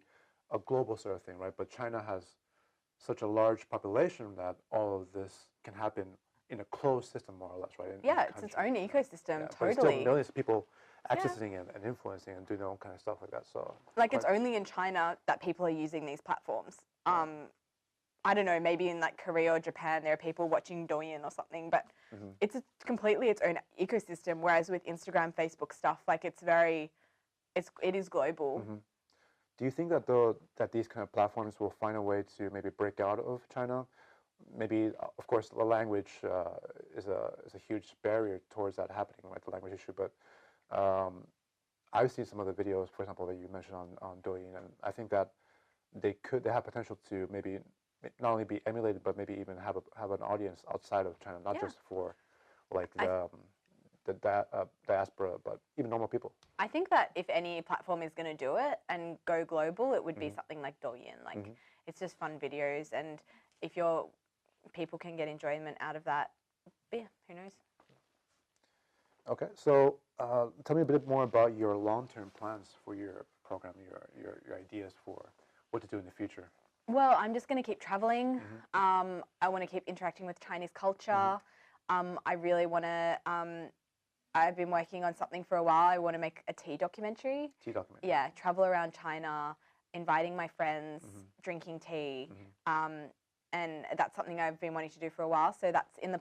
[SPEAKER 1] a global sort of thing, right? But China has such a large population that all of this can happen in a closed system, more or less, right?
[SPEAKER 2] Yeah, it's its own ecosystem,
[SPEAKER 1] Yeah,
[SPEAKER 2] totally.
[SPEAKER 1] but it's still millions of people accessing and influencing and doing their own kind of stuff like that. So,
[SPEAKER 2] like, it's only in China that people are using these platforms. I don't know, maybe in like Korea or Japan, there are people watching Douyin or something, but it's completely its own ecosystem. Whereas with Instagram, Facebook stuff, like it is global.
[SPEAKER 1] Do you think that that these kind of platforms will find a way to maybe break out of China? Maybe, of course, the language is a huge barrier towards that happening, right? The language issue. But I've seen some of the videos, for example, that you mentioned on Douyin, and I think that they have potential to maybe not only be emulated, but maybe even have an audience outside of China, not just for like the diaspora, but even normal people.
[SPEAKER 2] I think that if any platform is going to do it and go global, it would be something like Douyin. Like, it's just fun videos, and if people can get enjoyment out of that, yeah, who knows?
[SPEAKER 1] Okay, so tell me a bit more about your long-term plans for your program, your ideas for what to do in the future.
[SPEAKER 2] Well, I'm just going to keep traveling. I want to keep interacting with Chinese culture. I really want to. I've been working on something for a while. I want to make a tea documentary.
[SPEAKER 1] Tea documentary.
[SPEAKER 2] Yeah, travel around China, inviting my friends, drinking tea. And that's something I've been wanting to do for a while. So that's in the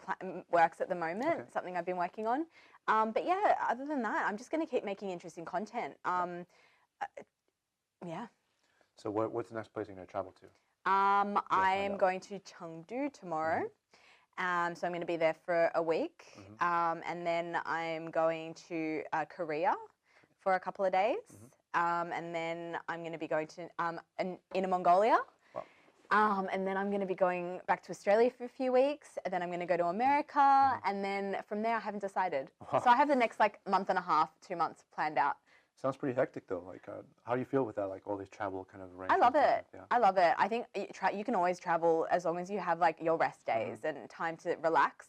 [SPEAKER 2] works at the moment, something I've been working on. But yeah, other than that, I'm just going to keep making interesting content. Yeah.
[SPEAKER 1] So what's the next place you're going to travel to?
[SPEAKER 2] I am going to Chengdu tomorrow. So I'm going to be there for a week. And then I'm going to Korea for a couple of days. And then I'm going to be going to Inner Mongolia. And then I'm going to be going back to Australia for a few weeks. And then I'm going to go to America. And then from there, I haven't decided. So I have the next like month and a half, 2 months planned out.
[SPEAKER 1] Sounds pretty hectic though. Like, how do you feel with that? Like all these travel kind of arrangements?
[SPEAKER 2] I love it. I love it. I think you can always travel as long as you have like your rest days and time to relax.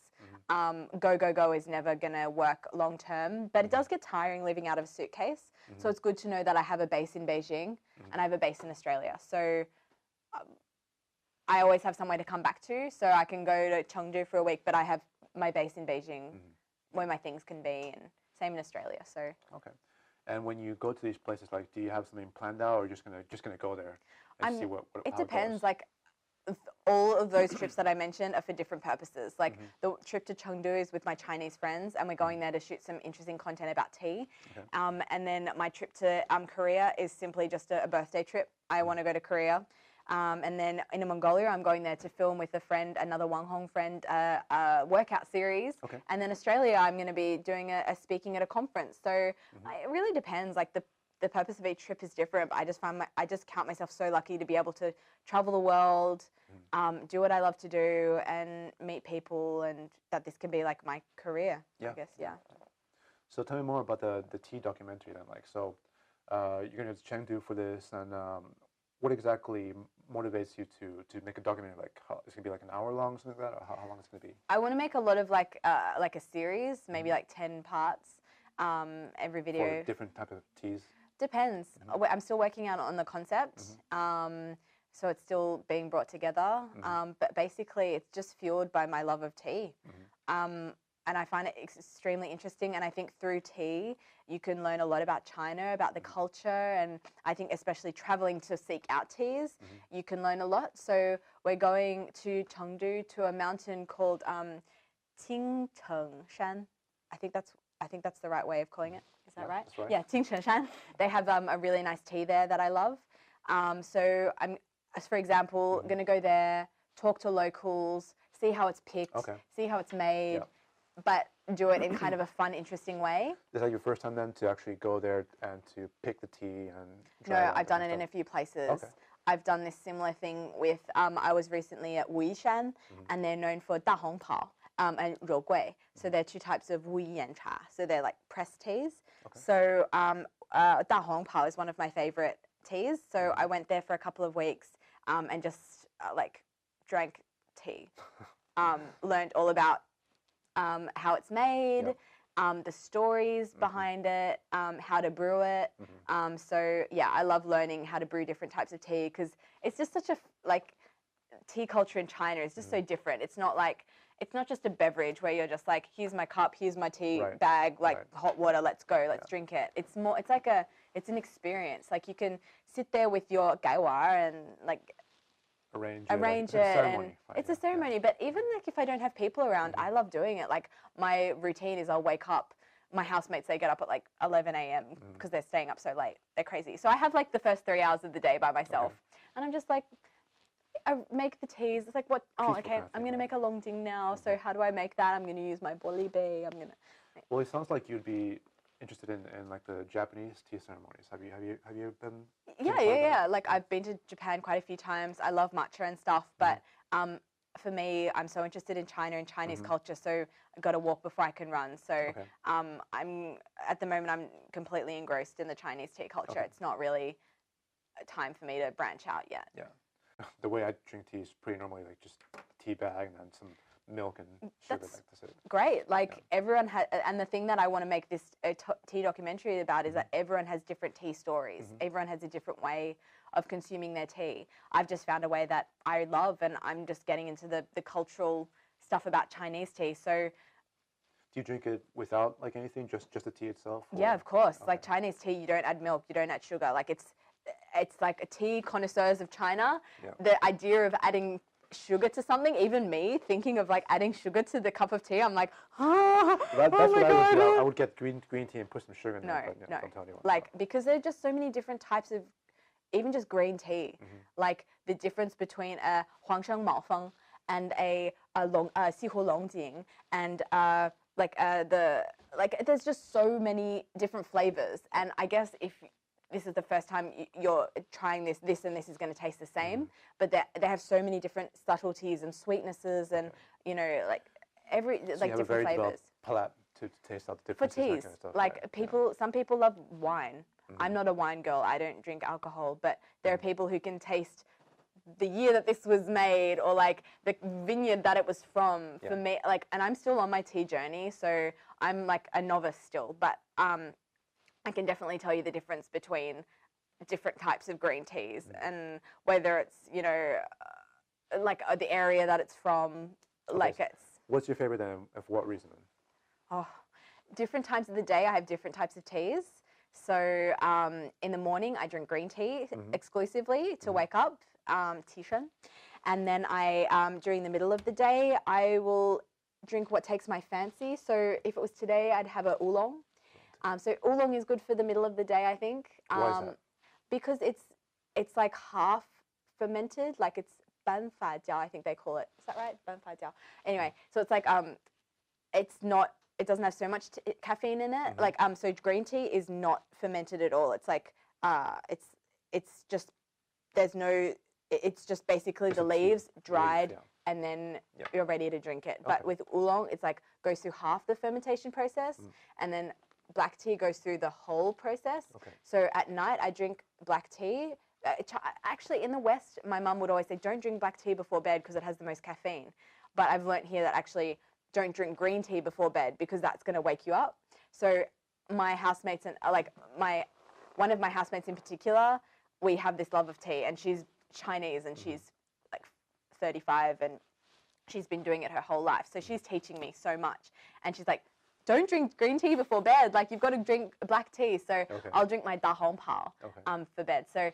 [SPEAKER 2] Go is never gonna work long term, but it does get tiring living out of a suitcase. So it's good to know that I have a base in Beijing and I have a base in Australia. So I always have somewhere to come back to. So I can go to Chengdu for a week, but I have my base in Beijing where my things can be, and same in Australia. So
[SPEAKER 1] okay. And when you go to these places, like, do you have something planned out, or just gonna go there and see what
[SPEAKER 2] it
[SPEAKER 1] how
[SPEAKER 2] depends.
[SPEAKER 1] It goes?
[SPEAKER 2] Like, all of those trips that I mentioned are for different purposes. Like the trip to Chengdu is with my Chinese friends, and we're going there to shoot some interesting content about tea. And then my trip to Korea is simply just a birthday trip. I want to go to Korea. And then in Mongolia, I'm going there to film with a friend, another Wang Hong friend, a workout series. And then Australia, I'm going to be doing a speaking at a conference. So it really depends. Like the purpose of each trip is different. But I just count myself so lucky to be able to travel the world, do what I love to do, and meet people, and that this can be like my career. I guess. Yeah.
[SPEAKER 1] So tell me more about the tea documentary then. Like, so you're going to Chengdu for this, and what exactly motivates you to make a documentary? Like, it's gonna be like an hour long, something like that, or how long it's gonna be?
[SPEAKER 2] I want to make a lot of like a series, maybe like 10 parts. Every video.
[SPEAKER 1] For different type of teas.
[SPEAKER 2] Depends. I'm still working out on the concept, so it's still being brought together. But basically, it's just fueled by my love of tea. And I find it extremely interesting. And I think through tea, you can learn a lot about China, about the culture. And I think especially traveling to seek out teas, you can learn a lot. So we're going to Chengdu to a mountain called Shan. I think that's the right way of calling it. Is that right?
[SPEAKER 1] That's right.
[SPEAKER 2] Yeah, Shan. They have a really nice tea there that I love. So I'm, for example, going to go there, talk to locals, see how it's picked, see how it's made. But do it in kind of a fun, interesting way.
[SPEAKER 1] Is that your first time then to actually go there and to pick the tea and
[SPEAKER 2] dry it? No, I've done it in a few places. I've done this similar thing with, I was recently at Wuishan, and they're known for da hong pao and ro gui. So they're two types of Wu Yan cha. So they're like pressed teas. So da hong pao is one of my favorite teas. So I went there for a couple of weeks and just like drank tea, learned all about how it's made, the stories behind it, how to brew it. So yeah, I love learning how to brew different types of tea because it's just such a like tea culture in China is just so different. It's not just a beverage where you're just like, here's my cup, here's my tea bag, like hot water, let's go, let's drink it. It's more, it's an experience. Like you can sit there with your gaiwa and like
[SPEAKER 1] arrange
[SPEAKER 2] it,
[SPEAKER 1] it's a ceremony,
[SPEAKER 2] and
[SPEAKER 1] right?
[SPEAKER 2] it's a ceremony. But even like if I don't have people around, I love doing it. Like my routine is I'll wake up. My housemates, they get up at like 11 a.m. because they're staying up so late. They're crazy. So I have like the first 3 hours of the day by myself, and I'm just like, I make the teas. It's like, what? Oh,
[SPEAKER 1] Peaceful
[SPEAKER 2] okay.
[SPEAKER 1] kind of
[SPEAKER 2] I'm
[SPEAKER 1] thing,
[SPEAKER 2] gonna
[SPEAKER 1] right?
[SPEAKER 2] make a long ting now. So how do I make that? I'm gonna use my boli bay. I'm gonna.
[SPEAKER 1] Well, it sounds like you'd be interested in like the Japanese tea ceremonies. Have you been?
[SPEAKER 2] Yeah. Like I've been to Japan quite a few times. I love matcha and stuff, but for me, I'm so interested in China and Chinese culture. So I've got to walk before I can run. So I'm at the moment I'm completely engrossed in the Chinese tea culture. It's not really a time for me to branch out yet.
[SPEAKER 1] Yeah. The way I drink tea is pretty normally like just tea bag and then some milk and sugar.
[SPEAKER 2] That's
[SPEAKER 1] That's it.
[SPEAKER 2] great. Like everyone has, and the thing that I want to make this tea documentary about is that everyone has different tea stories. Everyone has a different way of consuming their tea. I've just found a way that I love, and I'm just getting into the cultural stuff about Chinese tea. So
[SPEAKER 1] Do you drink it without like anything, just the tea itself?
[SPEAKER 2] yeah, of course. Like Chinese tea, you don't add milk, you don't add sugar. Like it's like a tea connoisseurs of China.
[SPEAKER 1] Yeah.
[SPEAKER 2] The idea of adding sugar to something, even me thinking of like adding sugar to the cup of tea, I'm like,
[SPEAKER 1] That's
[SPEAKER 2] oh
[SPEAKER 1] what
[SPEAKER 2] my
[SPEAKER 1] I would do.
[SPEAKER 2] God.
[SPEAKER 1] I would get green tea and put some sugar in
[SPEAKER 2] No,
[SPEAKER 1] there. But,
[SPEAKER 2] no.
[SPEAKER 1] don't tell anyone.
[SPEAKER 2] Like because there are just so many different types of, even just green tea. Like the difference between a huangsheng maofeng and a sihu longjing and there's just so many different flavors. And I guess if this is the first time you're trying this and this is going to taste the same, but they have so many different subtleties and sweetnesses and like every
[SPEAKER 1] So
[SPEAKER 2] like
[SPEAKER 1] you have
[SPEAKER 2] different
[SPEAKER 1] a very
[SPEAKER 2] flavors.
[SPEAKER 1] developed palate to taste out the
[SPEAKER 2] For
[SPEAKER 1] differences. That
[SPEAKER 2] teas,
[SPEAKER 1] kind of stuff,
[SPEAKER 2] like
[SPEAKER 1] right?
[SPEAKER 2] some people love wine. I'm not a wine girl. I don't drink alcohol, but there are people who can taste the year that this was made or like the vineyard that it was from. For me, like, and I'm still on my tea journey, so I'm like a novice still, but I can definitely tell you the difference between different types of green teas and whether it's like the area that it's from. Like it's.
[SPEAKER 1] What's your favorite and for what reason?
[SPEAKER 2] Oh, different times of the day I have different types of teas. So in the morning I drink green tea exclusively to wake up, tishan. And then during the middle of the day I will drink what takes my fancy. So if it was today I'd have a oolong. So oolong is good for the middle of the day, I think.
[SPEAKER 1] Why is that?
[SPEAKER 2] Because it's like half fermented, like it's ban fa jiao, I think they call it. Is that right? Ban fa jiao. Anyway, so it's like it doesn't have so much caffeine in it. Like so green tea is not fermented at all. It's like it's just it's just basically the leaves dried and then you're ready to drink it. But with oolong, it's like goes through half the fermentation process and then black tea goes through the whole process. So at night I drink black tea. Actually, in the West, my mum would always say, don't drink black tea before bed because it has the most caffeine. But I've learnt here that actually don't drink green tea before bed because that's going to wake you up. So my housemates and one of my housemates in particular, we have this love of tea, and she's Chinese and she's like 35 and she's been doing it her whole life. So she's teaching me so much. And she's like, don't drink green tea before bed. Like you've got to drink black tea. So I'll drink my da hong pao for bed. So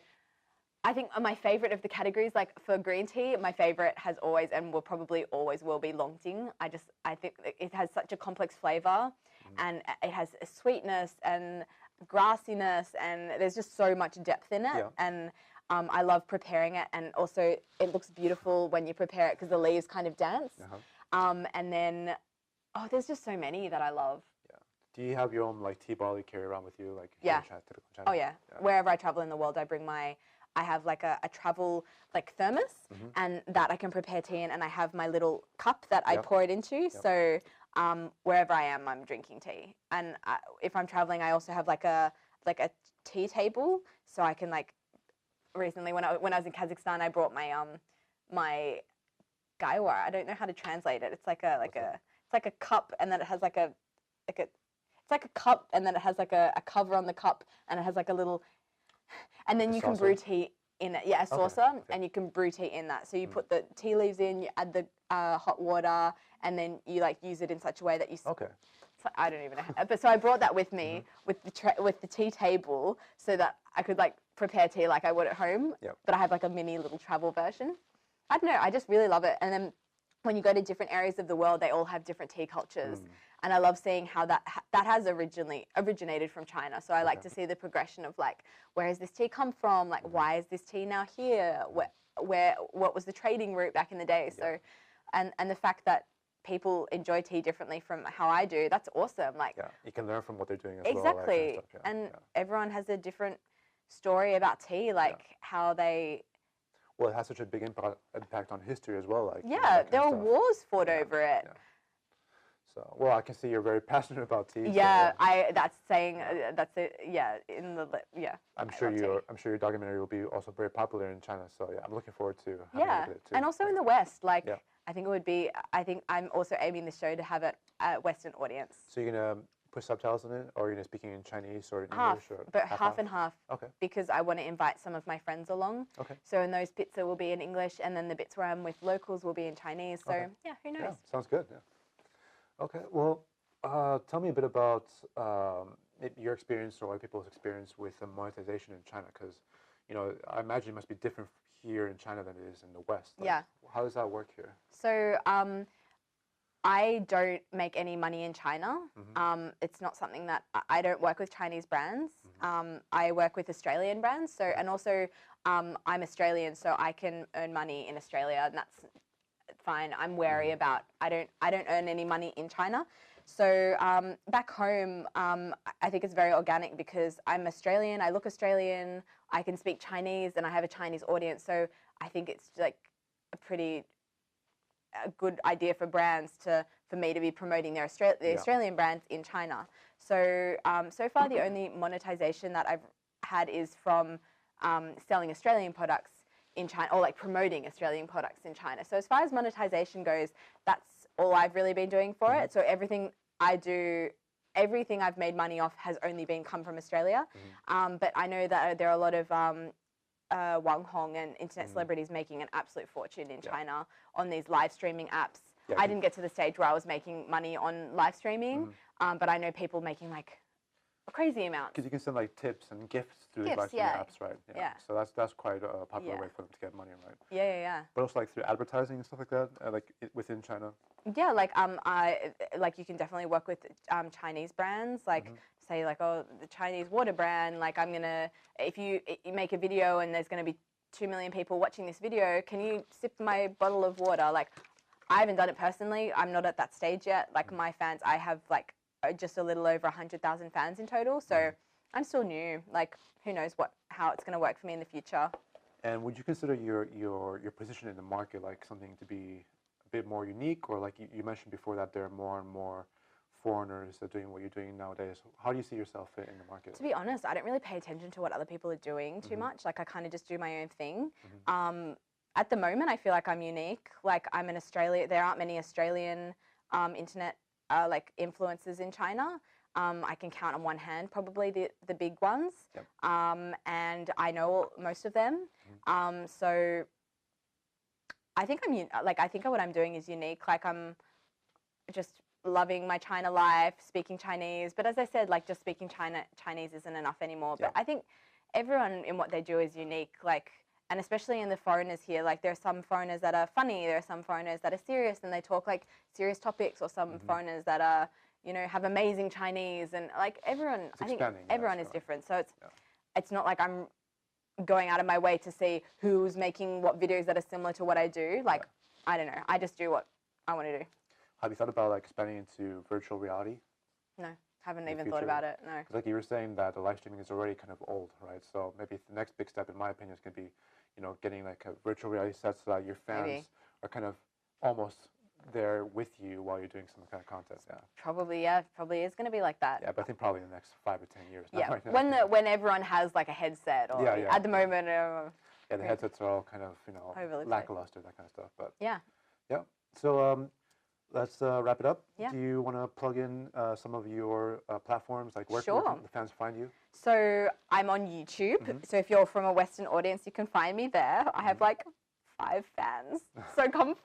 [SPEAKER 2] I think my favorite of the categories, like for green tea, my favorite has always and will probably always will be longting. I think it has such a complex flavor, and it has a sweetness and grassiness, and there's just so much depth in it. And I love preparing it, and also it looks beautiful when you prepare it because the leaves kind of dance. And then there's just so many that I love.
[SPEAKER 1] Do you have your own like tea barley carry around with you, like
[SPEAKER 2] Yeah.
[SPEAKER 1] in China?
[SPEAKER 2] Oh yeah. Wherever I travel in the world, I have like a travel like thermos, and that I can prepare tea in, and I have my little cup that I pour it into. So wherever I am, I'm drinking tea. And if I'm traveling, I also have like a tea table, so I can like. Recently, when I was in Kazakhstan, I brought my my gaiwa. I don't know how to translate it. It's like a cup, and then it has like a like a cup, and then it has like a cover on the cup, and it has like a little, and then
[SPEAKER 1] Like a
[SPEAKER 2] you can
[SPEAKER 1] saucer?
[SPEAKER 2] brew tea in it. Yeah, a saucer,
[SPEAKER 1] Okay.
[SPEAKER 2] and you can brew tea in that. So you put the tea leaves in, you add the hot water, and then you like use it in such a way that you.
[SPEAKER 1] Okay.
[SPEAKER 2] So I don't even know. But so I brought that with me with the tea table, so that I could like prepare tea like I would at home.
[SPEAKER 1] Yep.
[SPEAKER 2] But I have like a mini little travel version. I don't know. I just really love it. And then when you go to different areas of the world, they all have different tea cultures. And I love seeing how that has originated from China. So I like to see the progression of like, where has this tea come from? Like, why is this tea now here? What was the trading route back in the day? So, and the fact that people enjoy tea differently from how I do, that's awesome. Like,
[SPEAKER 1] Yeah, you can learn from what they're doing as
[SPEAKER 2] exactly.
[SPEAKER 1] well. That kind of stuff. Yeah.
[SPEAKER 2] And everyone has a different story about tea, like how they.
[SPEAKER 1] Well, it has such a big impact on history as well. Like,
[SPEAKER 2] There were wars fought over it.
[SPEAKER 1] Yeah. So, well, I can see you're very passionate about tea.
[SPEAKER 2] Yeah,
[SPEAKER 1] so,
[SPEAKER 2] that's saying that's it. Yeah,
[SPEAKER 1] I'm sure your documentary will be also very popular in China. So yeah, I'm looking forward to having a look at it too.
[SPEAKER 2] And also in the West, like I think I'm also aiming the show to have a Western audience.
[SPEAKER 1] So you're gonna put subtitles in it, or you're gonna speaking in Chinese or in English, or
[SPEAKER 2] half and half.
[SPEAKER 1] Okay.
[SPEAKER 2] Because I want to invite some of my friends along.
[SPEAKER 1] Okay.
[SPEAKER 2] So in those bits it will be in English, and then the bits where I'm with locals will be in Chinese. So yeah, who knows?
[SPEAKER 1] Yeah, sounds good. Yeah. Okay. Well, tell me a bit about your experience or other people's experience with monetization in China, because I imagine it must be different here in China than it is in the West. Like, how does that work here?
[SPEAKER 2] So I don't make any money in China. It's not something that I don't work with Chinese brands. I work with Australian brands. So and also I'm Australian, so I can earn money in Australia, and that's fine. I'm wary about I don't earn any money in China. So back home, I think it's very organic because I'm Australian. I look Australian. I can speak Chinese, and I have a Chinese audience. So I think it's like a good idea for brands for me to be promoting the Australian brands in China. So so far the only monetization that I've had is from selling Australian products in China, or like promoting Australian products in China. So as far as monetization goes, that's all I've really been doing for it. So everything I do, everything I've made money off has only come from Australia. But I know that there are a lot of Wang Hong and internet celebrities making an absolute fortune in China on these live streaming apps. I didn't get to the stage where I was making money on live streaming, but I know people making like a crazy amount.
[SPEAKER 1] Because you can send like tips and gifts through these live streaming apps, right? So that's quite a popular way for them to get money, right?
[SPEAKER 2] Yeah.
[SPEAKER 1] But also like through advertising and stuff like that, like within China.
[SPEAKER 2] Yeah, like you can definitely work with Chinese brands, like say like, oh, the Chinese water brand, like if you make a video and there's going to be 2 million people watching this video, can you sip my bottle of water? Like, I haven't done it personally. I'm not at that stage yet. Like my fans, I have like just a little over 100,000 fans in total. So I'm still new. Like, who knows how it's going to work for me in the future.
[SPEAKER 1] And would you consider your position in the market like something to be a bit more unique, or like you mentioned before that there are more and more foreigners that are doing what you're doing nowadays? How do you see yourself in the market?
[SPEAKER 2] To be honest, I don't really pay attention to what other people are doing too much. Like I kind of just do my own thing. At the moment, I feel like I'm unique. Like I'm in Australia. There aren't many Australian internet like influencers in China. I can count on one hand probably the big ones, and I know most of them. So I think I think what I'm doing is unique. Like I'm just loving my China life, speaking Chinese. But as I said, like just speaking Chinese isn't enough anymore. But I think everyone in what they do is unique. Like. And especially in the foreigners here, like there are some foreigners that are funny, there are some foreigners that are serious and they talk like serious topics, or some foreigners that are, have amazing Chinese, and like everyone, I think everyone is different. So it's not like I'm going out of my way to see who's making what videos that are similar to what I do. Like, I don't know, I just do what I want to do.
[SPEAKER 1] Have you thought about like expanding into virtual reality?
[SPEAKER 2] No. Haven't even thought about it, no.
[SPEAKER 1] Like you were saying that the live streaming is already kind of old, right? So maybe the next big step, in my opinion, is going to be, getting like a virtual reality set so that your fans are kind of almost there with you while you're doing some kind of content.
[SPEAKER 2] Probably is going to be like that.
[SPEAKER 1] Yeah, but I think probably in the next 5 or 10 years.
[SPEAKER 2] Yeah,
[SPEAKER 1] Right now.
[SPEAKER 2] when everyone has like a headset, or at the moment.
[SPEAKER 1] The headsets are all kind of, lackluster, that kind of stuff. But yeah. So let's wrap it up.
[SPEAKER 2] Yeah.
[SPEAKER 1] Do you want to plug in some of your platforms, like where
[SPEAKER 2] Sure.
[SPEAKER 1] can the fans find you?
[SPEAKER 2] So I'm on YouTube. So if you're from a Western audience, you can find me there. I have like 5 fans. So come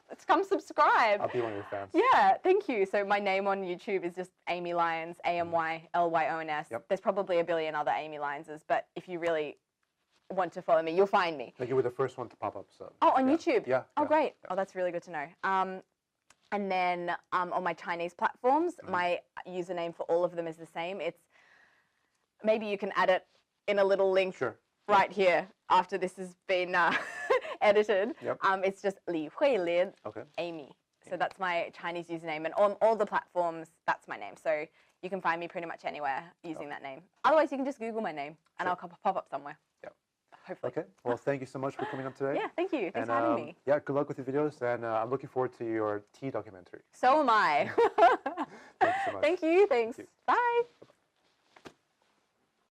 [SPEAKER 2] subscribe.
[SPEAKER 1] I'll be one of your fans.
[SPEAKER 2] Yeah, thank you. So my name on YouTube is just Amy Lyons, AMYLYONS.
[SPEAKER 1] Yep.
[SPEAKER 2] There's probably a billion other Amy Lionses, but if you really want to follow me, you'll find me.
[SPEAKER 1] Like you were the first one to pop up. So.
[SPEAKER 2] Oh, on YouTube?
[SPEAKER 1] Yeah.
[SPEAKER 2] Oh,
[SPEAKER 1] yeah,
[SPEAKER 2] great.
[SPEAKER 1] yeah.
[SPEAKER 2] Oh, that's really good to know. And then on my Chinese platforms, my username for all of them is the same. It's, maybe you can add it in a little link right here after this has been edited.
[SPEAKER 1] Yep.
[SPEAKER 2] It's just Lǐ Huìlín,
[SPEAKER 1] Okay.
[SPEAKER 2] Amy. So that's my Chinese username. And on all the platforms, that's my name. So you can find me pretty much anywhere using that name. Otherwise, you can just Google my name and I'll pop up somewhere.
[SPEAKER 1] Yep.
[SPEAKER 2] Hopefully.
[SPEAKER 1] Okay. Well, thank you so much for coming on today.
[SPEAKER 2] Yeah, thank you. Thanks for having me.
[SPEAKER 1] Yeah, good luck with your videos, and I'm looking forward to your tea documentary.
[SPEAKER 2] So am I.
[SPEAKER 1] Thank you so much.
[SPEAKER 2] Thank you. Thanks.
[SPEAKER 1] Thank you.
[SPEAKER 2] Bye.